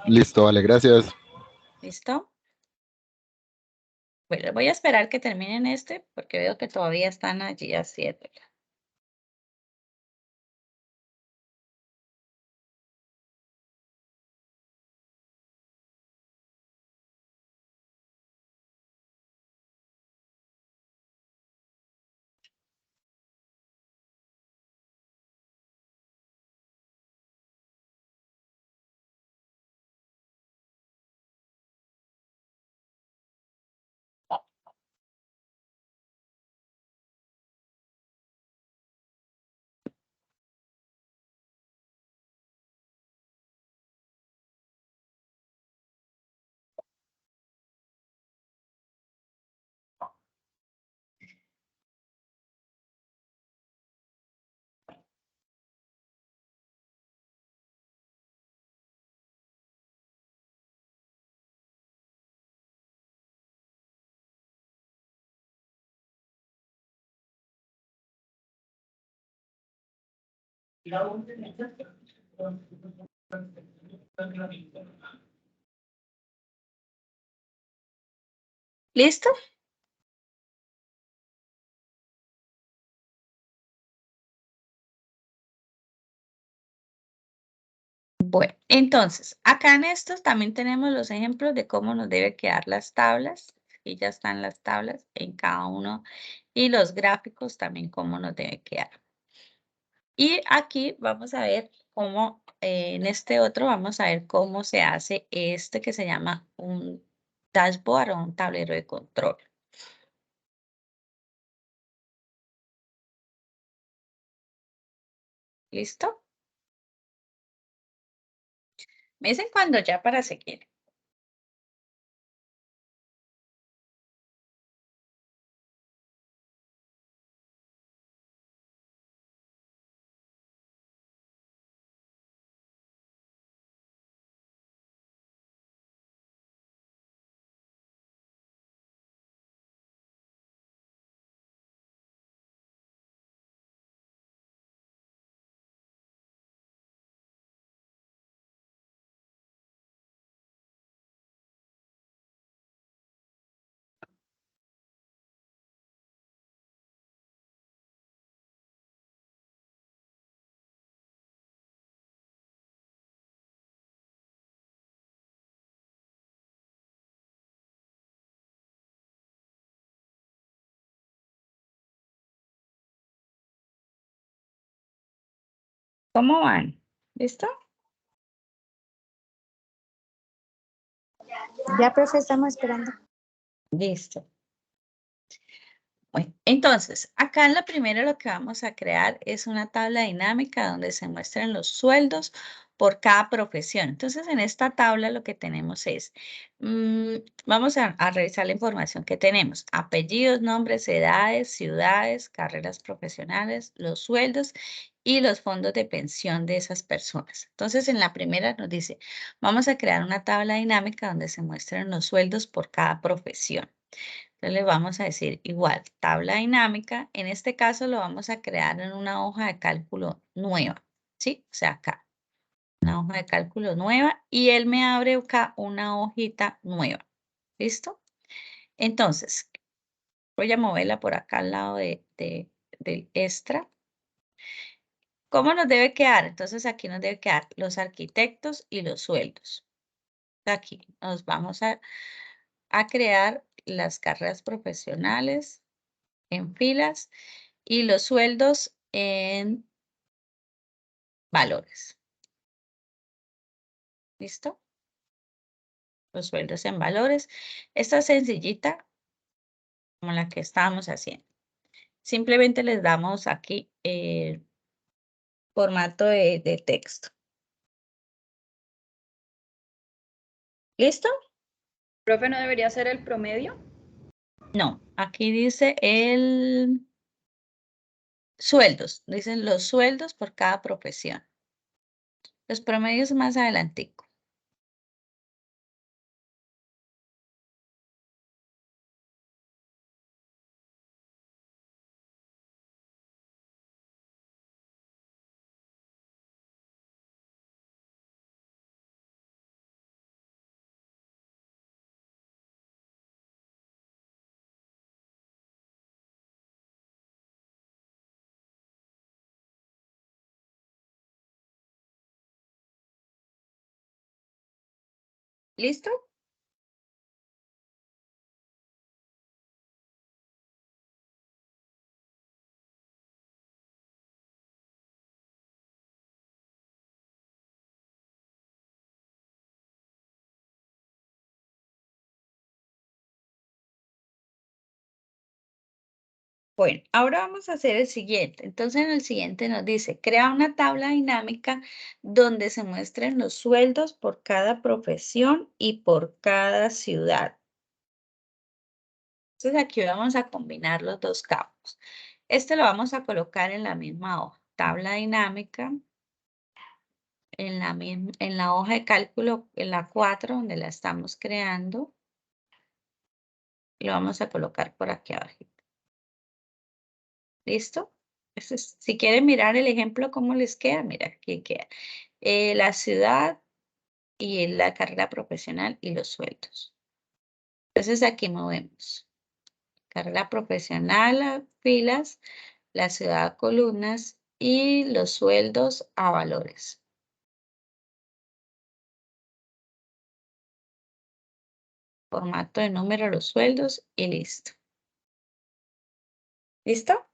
Speaker 5: Listo, vale, gracias.
Speaker 1: ¿Listo? Bueno, voy a esperar que terminen este porque veo que todavía están allí haciéndolo. ¿Listo? Bueno, entonces, acá en estos también tenemos los ejemplos de cómo nos debe quedar las tablas. Y ya están las tablas en cada uno. Y los gráficos también cómo nos debe quedar. Y aquí vamos a ver cómo, en este otro vamos a ver cómo se hace este que se llama un dashboard o un tablero de control. ¿Listo? Me dicen cuando ya para seguir. ¿Cómo van? ¿Listo?
Speaker 4: Ya, profe, estamos esperando.
Speaker 1: Listo. Bueno, entonces, acá en la primera lo que vamos a crear es una tabla dinámica donde se muestran los sueldos por cada profesión. Entonces, en esta tabla lo que tenemos es, vamos a revisar la información que tenemos. Apellidos, nombres, edades, ciudades, carreras profesionales, los sueldos y los fondos de pensión de esas personas. Entonces, en la primera nos dice, vamos a crear una tabla dinámica donde se muestran los sueldos por cada profesión. Entonces le vamos a decir igual, tabla dinámica. En este caso lo vamos a crear en una hoja de cálculo nueva, ¿sí? O sea, acá, una hoja de cálculo nueva y él me abre acá una hojita nueva, ¿listo? Entonces, voy a moverla por acá al lado del extra. ¿Cómo nos debe quedar? Entonces aquí nos debe quedar los arquitectos y los sueldos. Aquí nos vamos a crear las carreras profesionales en filas y los sueldos en valores. ¿Listo? Los sueldos en valores. Esta sencillita, como la que estábamos haciendo. Simplemente les damos aquí el formato de texto. ¿Listo?
Speaker 2: Profe, ¿no debería ser el promedio?
Speaker 1: No, aquí dice el sueldos. Dicen los sueldos por cada profesión. Los promedios más adelantico. ¿Listo? Bueno, ahora vamos a hacer el siguiente. Entonces, en el siguiente nos dice, crea una tabla dinámica donde se muestren los sueldos por cada profesión y por cada ciudad. Entonces, aquí vamos a combinar los dos campos. Este lo vamos a colocar en la misma hoja. Tabla dinámica, en la hoja de cálculo, en la 4, donde la estamos creando. Lo vamos a colocar por aquí abajo. ¿Listo? Si quieren mirar el ejemplo, ¿cómo les queda? Mira, aquí queda. La ciudad y la carrera profesional y los sueldos. Entonces aquí movemos. Carrera profesional a filas, la ciudad a columnas y los sueldos a valores. Formato de número, los sueldos y listo. ¿Listo?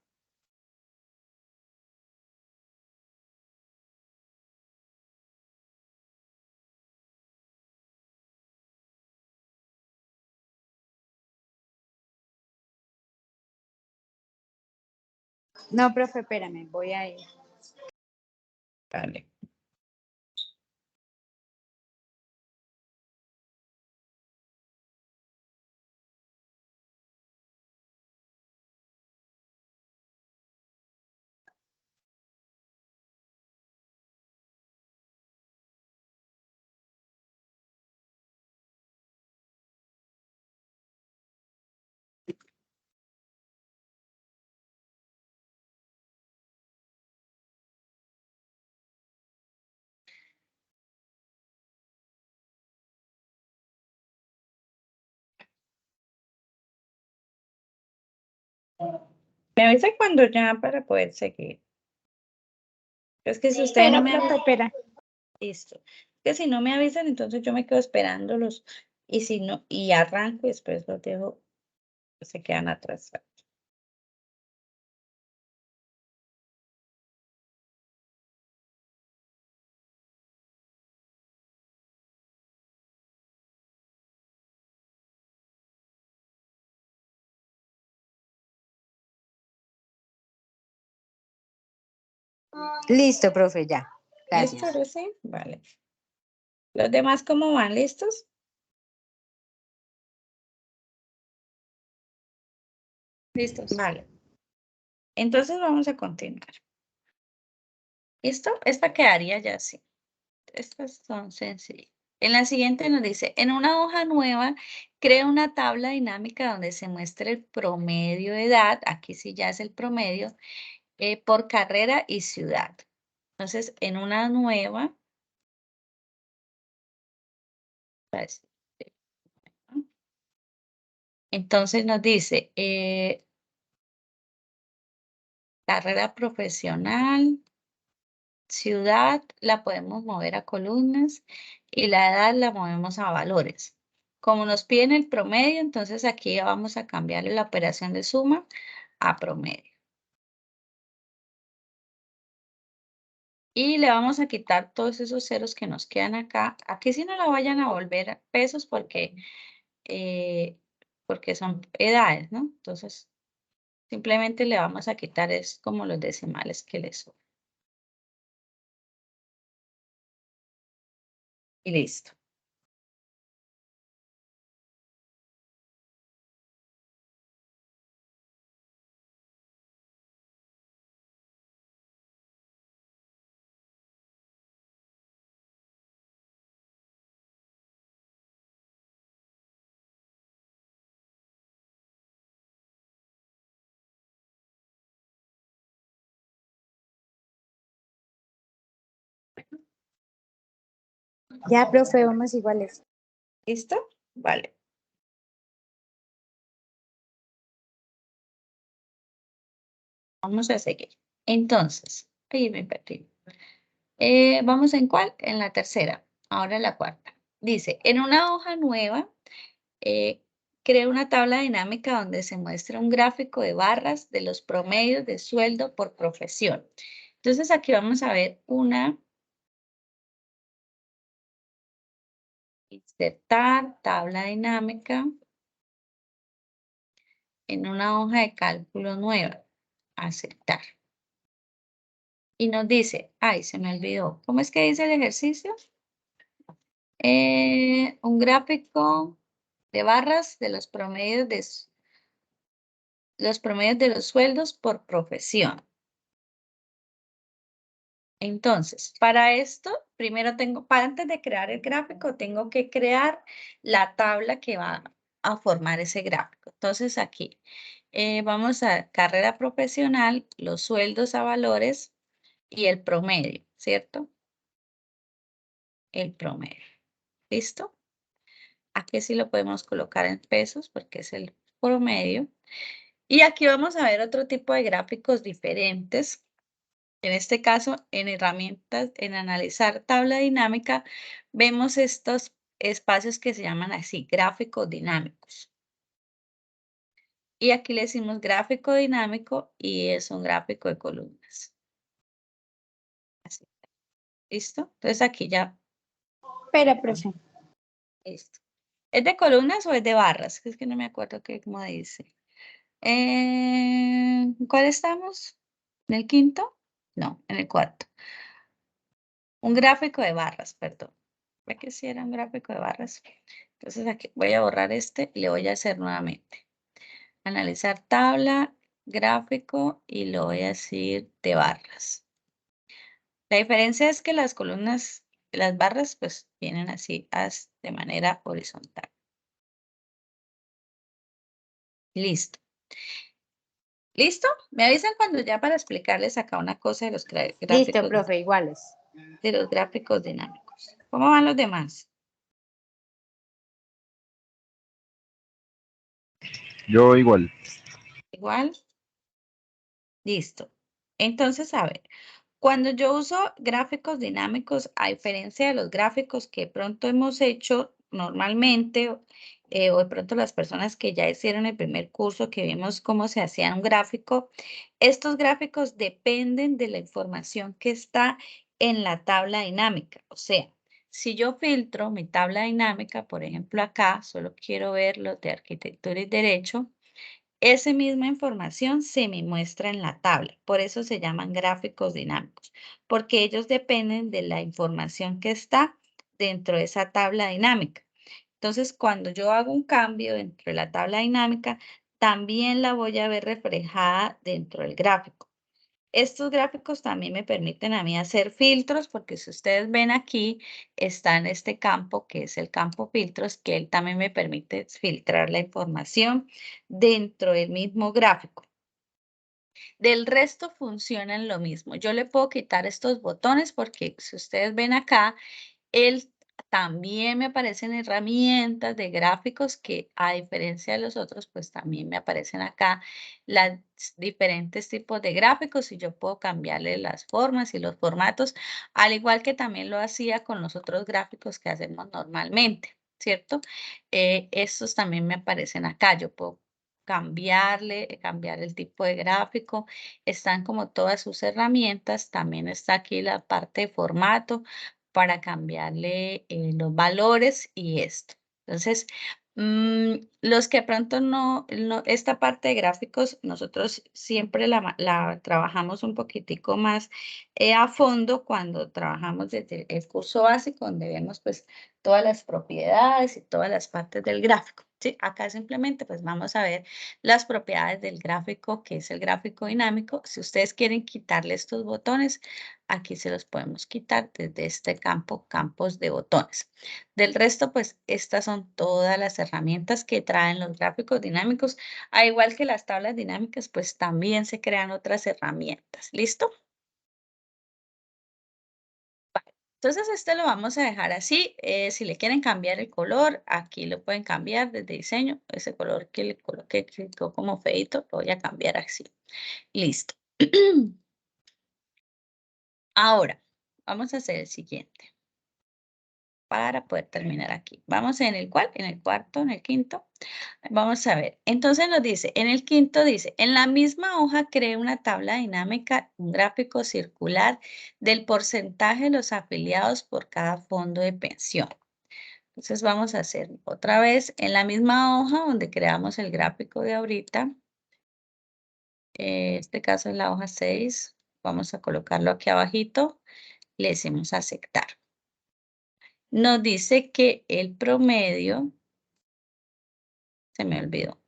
Speaker 4: No, profe, espérame, voy a ir.
Speaker 1: Vale. Me avisa cuando ya para poder seguir. Es que si ustedes no me avisan,
Speaker 4: Espera.
Speaker 1: listo. Que si no me avisan, entonces yo me quedo esperándolos. Y si no, y arranco y después los dejo, se quedan atrás.
Speaker 4: Listo, profe, ya.
Speaker 1: ¿Listo?
Speaker 4: Gracias.
Speaker 1: ¿Ahora sí? Vale. ¿Los demás cómo van? ¿Listos?
Speaker 2: Listos.
Speaker 1: Vale. Entonces vamos a continuar. ¿Listo? Esta quedaría ya así. Estas son sencillas. En la siguiente nos dice, en una hoja nueva, crea una tabla dinámica donde se muestre el promedio de edad, aquí sí ya es el promedio, por carrera y ciudad. Entonces, en una nueva, entonces nos dice, carrera profesional, ciudad la podemos mover a columnas y la edad la movemos a valores. Como nos piden el promedio, entonces aquí vamos a cambiarle la operación de suma a promedio. Y le vamos a quitar todos esos ceros que nos quedan acá. Aquí sí no la vayan a volver pesos porque son edades, ¿no? Entonces, simplemente le vamos a quitar es como los decimales que le sobran. Y listo.
Speaker 4: Ya, profe, vamos iguales.
Speaker 1: ¿Listo? Vale. Vamos a seguir. Entonces, ahí me perdí. ¿Vamos en cuál? En la tercera. Ahora en la cuarta. Dice, en una hoja nueva, crea una tabla dinámica donde se muestra un gráfico de barras de los promedios de sueldo por profesión. Entonces aquí vamos a ver una, insertar tabla dinámica en una hoja de cálculo nueva, aceptar. Y nos dice, ay, se me olvidó, ¿cómo es que dice el ejercicio? Un gráfico de barras de los promedios de los sueldos por profesión. Entonces, para esto, primero antes de crear el gráfico, tengo que crear la tabla que va a formar ese gráfico. Entonces, aquí vamos a carrera profesional, los sueldos a valores y el promedio, ¿cierto? El promedio. ¿Listo? Aquí sí lo podemos colocar en pesos porque es el promedio. Y aquí vamos a ver otro tipo de gráficos diferentes. En este caso, en herramientas, en analizar tabla dinámica, vemos estos espacios que se llaman así, gráficos dinámicos. Y aquí le decimos gráfico dinámico y es un gráfico de columnas. Así. ¿Listo? Entonces aquí ya.
Speaker 4: Espera, profe.
Speaker 1: Listo. ¿Es de columnas o es de barras? Es que no me acuerdo cómo dice. ¿Cuál estamos? ¿En el quinto? No, en el cuarto. Un gráfico de barras, perdón. ¿Ve que sí era un gráfico de barras? Entonces aquí voy a borrar este y le voy a hacer nuevamente. Analizar tabla, gráfico y lo voy a decir de barras. La diferencia es que las columnas, las barras pues vienen así de manera horizontal. Listo. ¿Listo? Me avisan cuando ya para explicarles acá una cosa de los
Speaker 4: Listo,
Speaker 1: gráficos,
Speaker 4: profe, iguales.
Speaker 1: de los gráficos dinámicos. ¿Cómo van los demás?
Speaker 5: Yo igual.
Speaker 1: Igual. Listo. Entonces, a ver, cuando yo uso gráficos dinámicos, a diferencia de los gráficos que de pronto hemos hecho normalmente, o de pronto las personas que ya hicieron el primer curso, que vimos cómo se hacía un gráfico, estos gráficos dependen de la información que está en la tabla dinámica. O sea, si yo filtro mi tabla dinámica, por ejemplo acá, solo quiero ver los de arquitectura y derecho, esa misma información se me muestra en la tabla. Por eso se llaman gráficos dinámicos, porque ellos dependen de la información que está dentro de esa tabla dinámica. Entonces, cuando yo hago un cambio dentro de la tabla dinámica, también la voy a ver reflejada dentro del gráfico. Estos gráficos también me permiten a mí hacer filtros, porque si ustedes ven aquí, está en este campo, que es el campo filtros, que él también me permite filtrar la información dentro del mismo gráfico. Del resto funcionan lo mismo. Yo le puedo quitar estos botones porque si ustedes ven acá, él también me aparecen herramientas de gráficos que a diferencia de los otros, pues también me aparecen acá los diferentes tipos de gráficos y yo puedo cambiarle las formas y los formatos, al igual que también lo hacía con los otros gráficos que hacemos normalmente, ¿cierto? Estos también me aparecen acá. Yo puedo cambiar el tipo de gráfico. Están como todas sus herramientas. También está aquí la parte de formato para cambiarle los valores y esto. Entonces, los que pronto esta parte de gráficos, nosotros siempre la trabajamos un poquitico más a fondo cuando trabajamos desde el curso básico, donde vemos pues todas las propiedades y todas las partes del gráfico. ¿Sí? Acá simplemente pues vamos a ver las propiedades del gráfico, que es el gráfico dinámico. Si ustedes quieren quitarle estos botones, aquí se los podemos quitar desde este campo, campos de botones. Del resto, pues estas son todas las herramientas que traen los gráficos dinámicos. Al igual que las tablas dinámicas, pues también se crean otras herramientas. ¿Listo? Entonces, este lo vamos a dejar así. Si le quieren cambiar el color, aquí lo pueden cambiar desde diseño. Ese color que le coloqué, que quedó como feito, lo voy a cambiar así. Listo. Ahora, vamos a hacer el siguiente. para poder terminar aquí. Vamos en el cual, en el cuarto, en el quinto. Vamos a ver. Entonces nos dice, en el quinto dice, en la misma hoja cree una tabla dinámica, un gráfico circular del porcentaje de los afiliados por cada fondo de pensión. Entonces vamos a hacer otra vez en la misma hoja donde creamos el gráfico de ahorita. Este caso es la hoja 6. Vamos a colocarlo aquí abajito. Le decimos aceptar. Nos dice que el promedio, se me olvidó,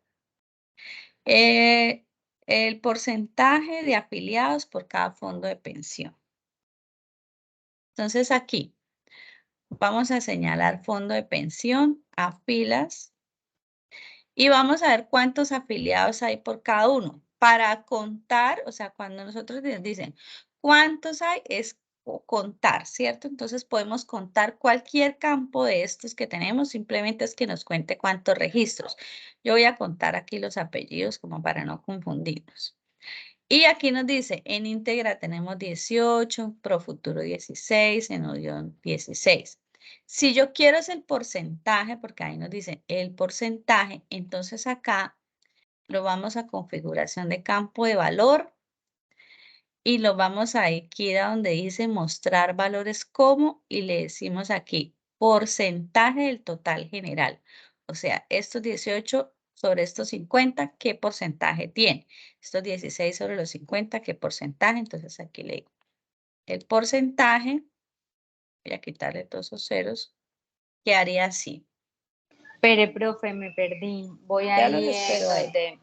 Speaker 1: el porcentaje de afiliados por cada fondo de pensión. Entonces aquí vamos a señalar fondo de pensión a filas y vamos a ver cuántos afiliados hay por cada uno. Para contar, o sea, cuando nosotros nos dicen cuántos hay, es contar, ¿cierto? Entonces podemos contar cualquier campo de estos que tenemos, simplemente es que nos cuente cuántos registros. Yo voy a contar aquí los apellidos como para no confundirnos. Y aquí nos dice, en íntegra tenemos 18, Profuturo 16, en Unión 16. Si yo quiero es el porcentaje, porque ahí nos dice el porcentaje, entonces acá lo vamos a configuración de campo de valor y lo vamos a aquí donde dice mostrar valores como y le decimos aquí porcentaje del total general. O sea, estos 18 sobre estos 50, ¿qué porcentaje tiene? Estos 16 sobre los 50, ¿qué porcentaje? Entonces aquí le digo el porcentaje, voy a quitarle todos esos ceros, quedaría así.
Speaker 4: Pero, profe, me perdí. Voy
Speaker 1: Ya los
Speaker 4: ahí
Speaker 1: espero ahí.
Speaker 4: donde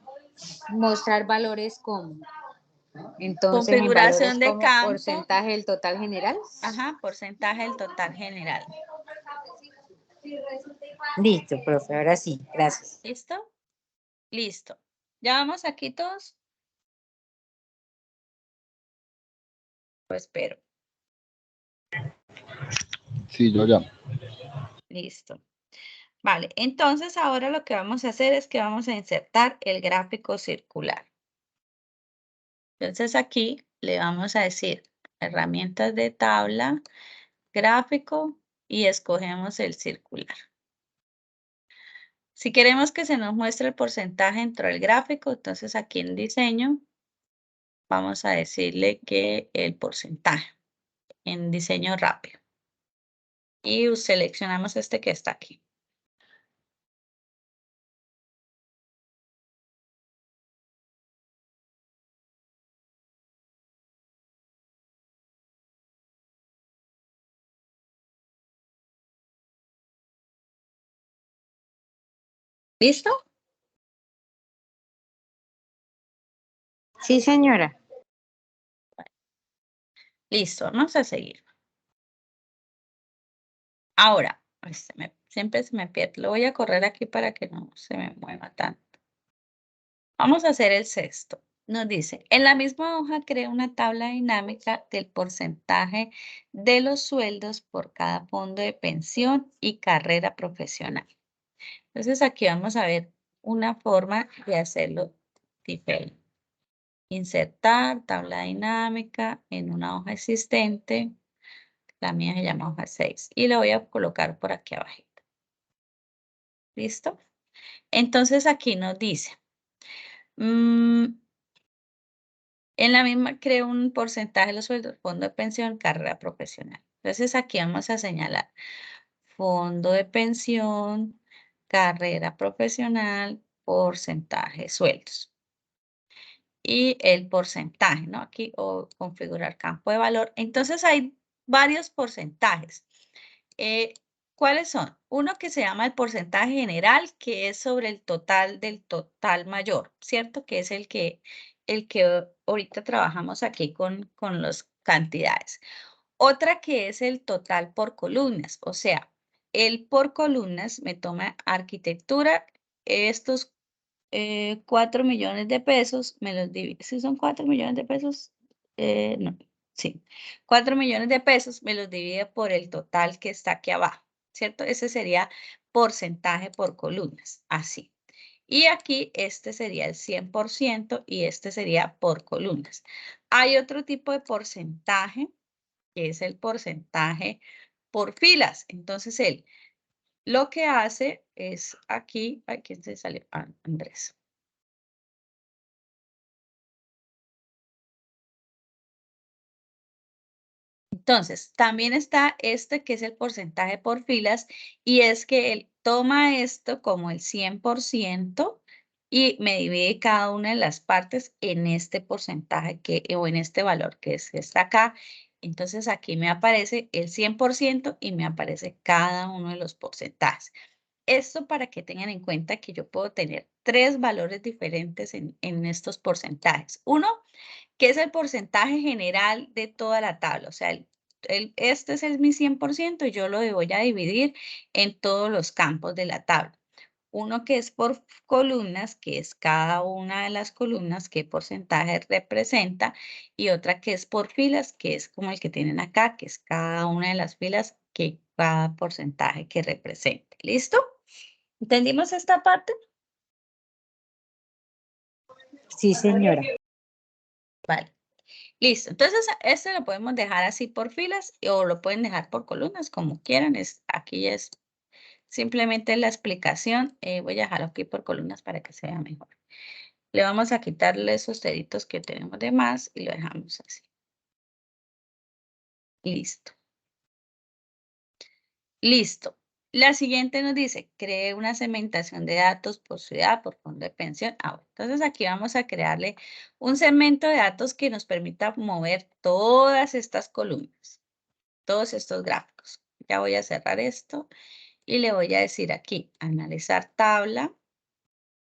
Speaker 4: mostrar valores como. Entonces, en valores
Speaker 1: Configuración de
Speaker 4: como
Speaker 1: campo.
Speaker 4: porcentaje del total general.
Speaker 1: Ajá, porcentaje del total general.
Speaker 4: Listo, profe, ahora sí, gracias.
Speaker 1: ¿Listo? Listo. ¿Ya vamos aquí todos? Pues espero.
Speaker 5: Sí, yo ya.
Speaker 1: Listo. Vale, entonces ahora lo que vamos a hacer es que vamos a insertar el gráfico circular. Entonces aquí le vamos a decir herramientas de tabla, gráfico y escogemos el circular. Si queremos que se nos muestre el porcentaje dentro del gráfico, entonces aquí en diseño vamos a decirle que el porcentaje en diseño rápido. Y seleccionamos este que está aquí. ¿Listo?
Speaker 4: Sí, señora.
Speaker 1: Listo, vamos a seguir. Ahora, siempre se me pierde. Lo voy a correr aquí para que no se me mueva tanto. Vamos a hacer el sexto. Nos dice, en la misma hoja crea una tabla dinámica del porcentaje de los sueldos por cada fondo de pensión y carrera profesional. Entonces aquí vamos a ver una forma de hacerlo diferente. Insertar tabla dinámica en una hoja existente. La mía se llama hoja 6 y la voy a colocar por aquí abajito. ¿Listo? Entonces aquí nos dice, en la misma creo un porcentaje de los sueldos, fondo de pensión, carrera profesional. Entonces aquí vamos a señalar fondo de pensión, carrera profesional, porcentaje de sueldos. Y el porcentaje, ¿no? Aquí o configurar campo de valor. Entonces hay varios porcentajes. ¿Cuáles son? Uno que se llama el porcentaje general, que es sobre el total del total mayor, ¿cierto? Que es el que ahorita trabajamos aquí con las cantidades. Otra que es el total por columnas, o sea, el por columnas me toma arquitectura, estos 4 millones de pesos, me los divide, si son 4 millones de pesos, no, sí, 4 millones de pesos me los divide por el total que está aquí abajo, ¿cierto? Ese sería porcentaje por columnas, así. Y aquí este sería el 100% y este sería por columnas. Hay otro tipo de porcentaje, que es el porcentaje por filas. Entonces, él lo que hace es aquí, ay, ¿quién se salió? Ah, Andrés. Entonces, también está este que es el porcentaje por filas y es que él toma esto como el 100% y me divide cada una de las partes en este porcentaje o en este valor que está acá. Entonces, aquí me aparece el 100% y me aparece cada uno de los porcentajes. Esto para que tengan en cuenta que yo puedo tener 3 valores diferentes en estos porcentajes. Uno, que es el porcentaje general de toda la tabla. O sea, este es mi 100% y yo lo voy a dividir en todos los campos de la tabla. Uno que es por columnas, que es cada una de las columnas, qué porcentaje representa, y otra que es por filas, que es como el que tienen acá, que es cada una de las filas, que cada porcentaje que represente. ¿Listo? ¿Entendimos esta parte?
Speaker 4: Sí, señora.
Speaker 1: Vale. Listo. Entonces, este lo podemos dejar así por filas o lo pueden dejar por columnas, como quieran. Aquí es simplemente la explicación. Voy a dejarlo aquí por columnas para que se vea mejor. Le vamos a quitarle esos deditos que tenemos de más y lo dejamos así. Listo. Listo. La siguiente nos dice, cree una segmentación de datos por ciudad, por fondo de pensión. Entonces aquí vamos a crearle un segmento de datos que nos permita mover todas estas columnas, todos estos gráficos. Ya voy a cerrar esto y le voy a decir aquí, analizar tabla,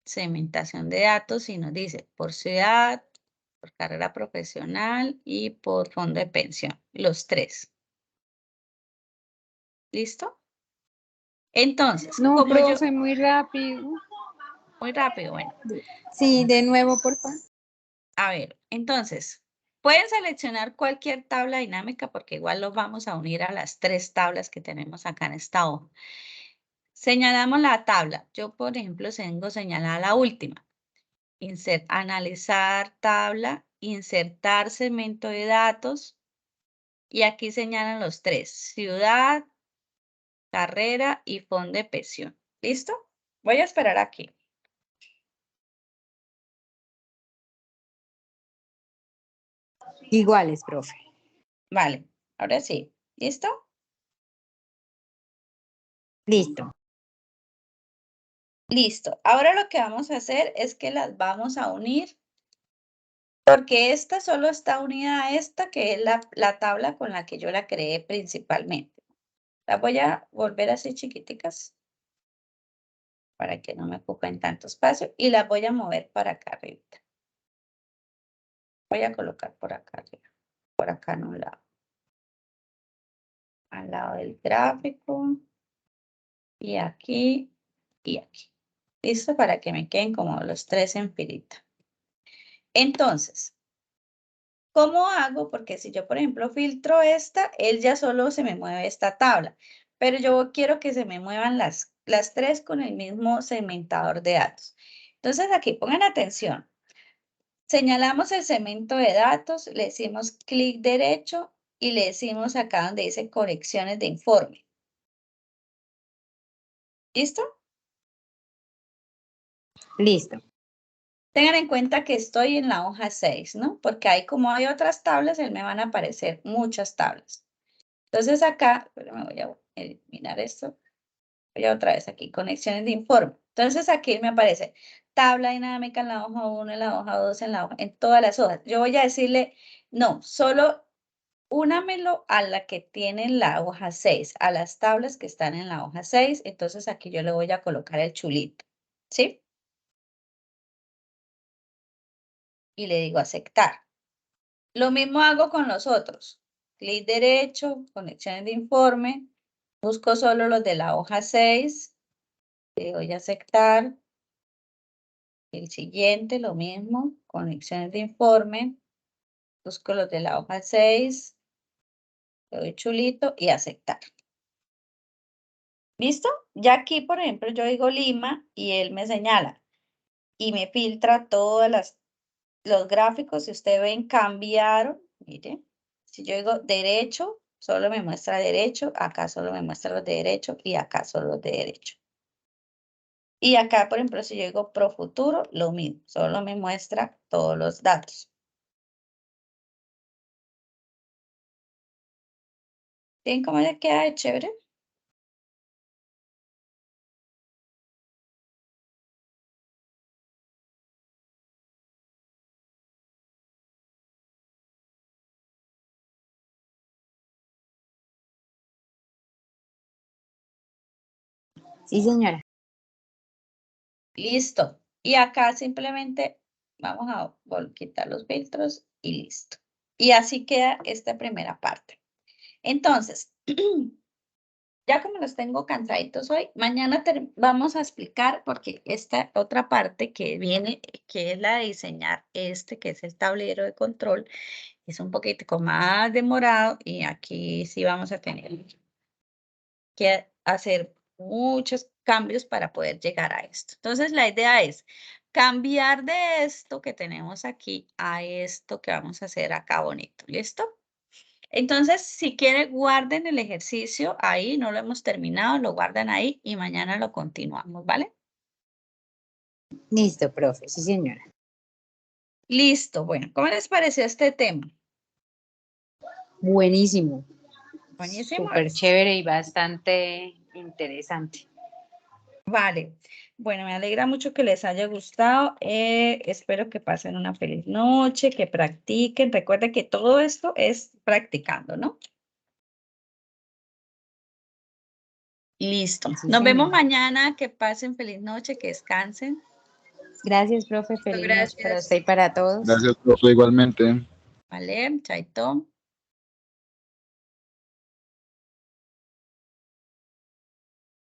Speaker 1: segmentación de datos y nos dice por ciudad, por carrera profesional y por fondo de pensión, los 3. ¿Listo? Entonces,
Speaker 4: No,
Speaker 1: como yo,
Speaker 4: profe, muy rápido.
Speaker 1: muy rápido, bueno,
Speaker 4: Sí, de nuevo, por favor.
Speaker 1: a ver, entonces, pueden seleccionar cualquier tabla dinámica porque igual los vamos a unir a las 3 tablas que tenemos acá en esta hoja. Señalamos la tabla. Yo, por ejemplo, tengo señalada la última. Analizar tabla, insertar segmento de datos y aquí señalan los 3, ciudad, carrera y fondo de pensión. ¿Listo? Voy a esperar aquí.
Speaker 4: Iguales, profe.
Speaker 1: Vale, ahora sí. ¿Listo?
Speaker 4: Listo.
Speaker 1: Listo. Ahora lo que vamos a hacer es que las vamos a unir porque esta solo está unida a esta que es la tabla con la que yo la creé principalmente. Las voy a volver así chiquiticas para que no me ocupen tanto espacio y las voy a mover para acá arriba. Voy a colocar por acá arriba, por acá en un lado. Al lado del gráfico y aquí y aquí. ¿Listo? Para que me queden como los 3 en filita. Entonces, ¿cómo hago? Porque si yo, por ejemplo, filtro esta, él ya solo se me mueve esta tabla. Pero yo quiero que se me muevan las 3 con el mismo segmentador de datos. Entonces, aquí pongan atención. Señalamos el segmento de datos, le decimos clic derecho y le decimos acá donde dice conexiones de informe. ¿Listo?
Speaker 4: Listo.
Speaker 1: Tengan en cuenta que estoy en la hoja 6, ¿no? Porque ahí como hay otras tablas, él me van a aparecer muchas tablas. Entonces acá, pero me voy a eliminar esto. Voy a otra vez aquí, conexiones de informe. Entonces aquí me aparece tabla dinámica en la hoja 1, en la hoja 2, en todas las hojas. Yo voy a decirle, no, solo únamelo a la que tiene en la hoja 6, a las tablas que están en la hoja 6. Entonces aquí yo le voy a colocar el chulito, ¿sí? Y le digo aceptar. Lo mismo hago con los otros. Clic derecho, conexiones de informe. Busco solo los de la hoja 6. Le doy a aceptar. El siguiente, lo mismo, conexiones de informe. Busco los de la hoja 6. Le doy chulito y aceptar. ¿Listo? Ya aquí, por ejemplo, yo digo Lima y él me señala y me filtra todos los gráficos. Si ustedes ven, cambiaron. Mire, si yo digo derecho, solo me muestra derecho, acá solo me muestra los de derecho y acá solo los de derecho. Y acá, por ejemplo, si yo digo pro futuro, lo mismo, solo me muestra todos los datos. ¿Bien cómo le queda de chévere?
Speaker 4: Sí, señora.
Speaker 1: Listo. Y acá simplemente vamos a quitar los filtros y listo. Y así queda esta primera parte. Entonces, ya como los tengo cansaditos hoy, mañana vamos a explicar porque esta otra parte que viene, que es la de diseñar este, que es el tablero de control, es un poquitico más demorado y aquí sí vamos a tener que hacer muchos cambios para poder llegar a esto. Entonces, la idea es cambiar de esto que tenemos aquí a esto que vamos a hacer acá bonito. ¿Listo? Entonces, si quieren, guarden el ejercicio ahí, no lo hemos terminado, lo guardan ahí y mañana lo continuamos, ¿vale?
Speaker 4: Listo, profe. Sí, señora.
Speaker 1: Listo, bueno, ¿cómo les pareció este tema?
Speaker 4: Buenísimo.
Speaker 1: Buenísimo.
Speaker 4: Súper chévere y bastante interesante.
Speaker 1: Vale, bueno, me alegra mucho que les haya gustado. Espero que pasen una feliz noche, que practiquen. Recuerden que todo esto es practicando, ¿no? Listo.
Speaker 4: Sí,
Speaker 1: Nos vemos
Speaker 4: señora.
Speaker 1: mañana. Que pasen feliz noche, que descansen.
Speaker 4: Gracias, profe. Feliz noche para
Speaker 2: Gracias.
Speaker 4: usted y para todos.
Speaker 5: Gracias, profe, igualmente.
Speaker 1: Vale, chaito.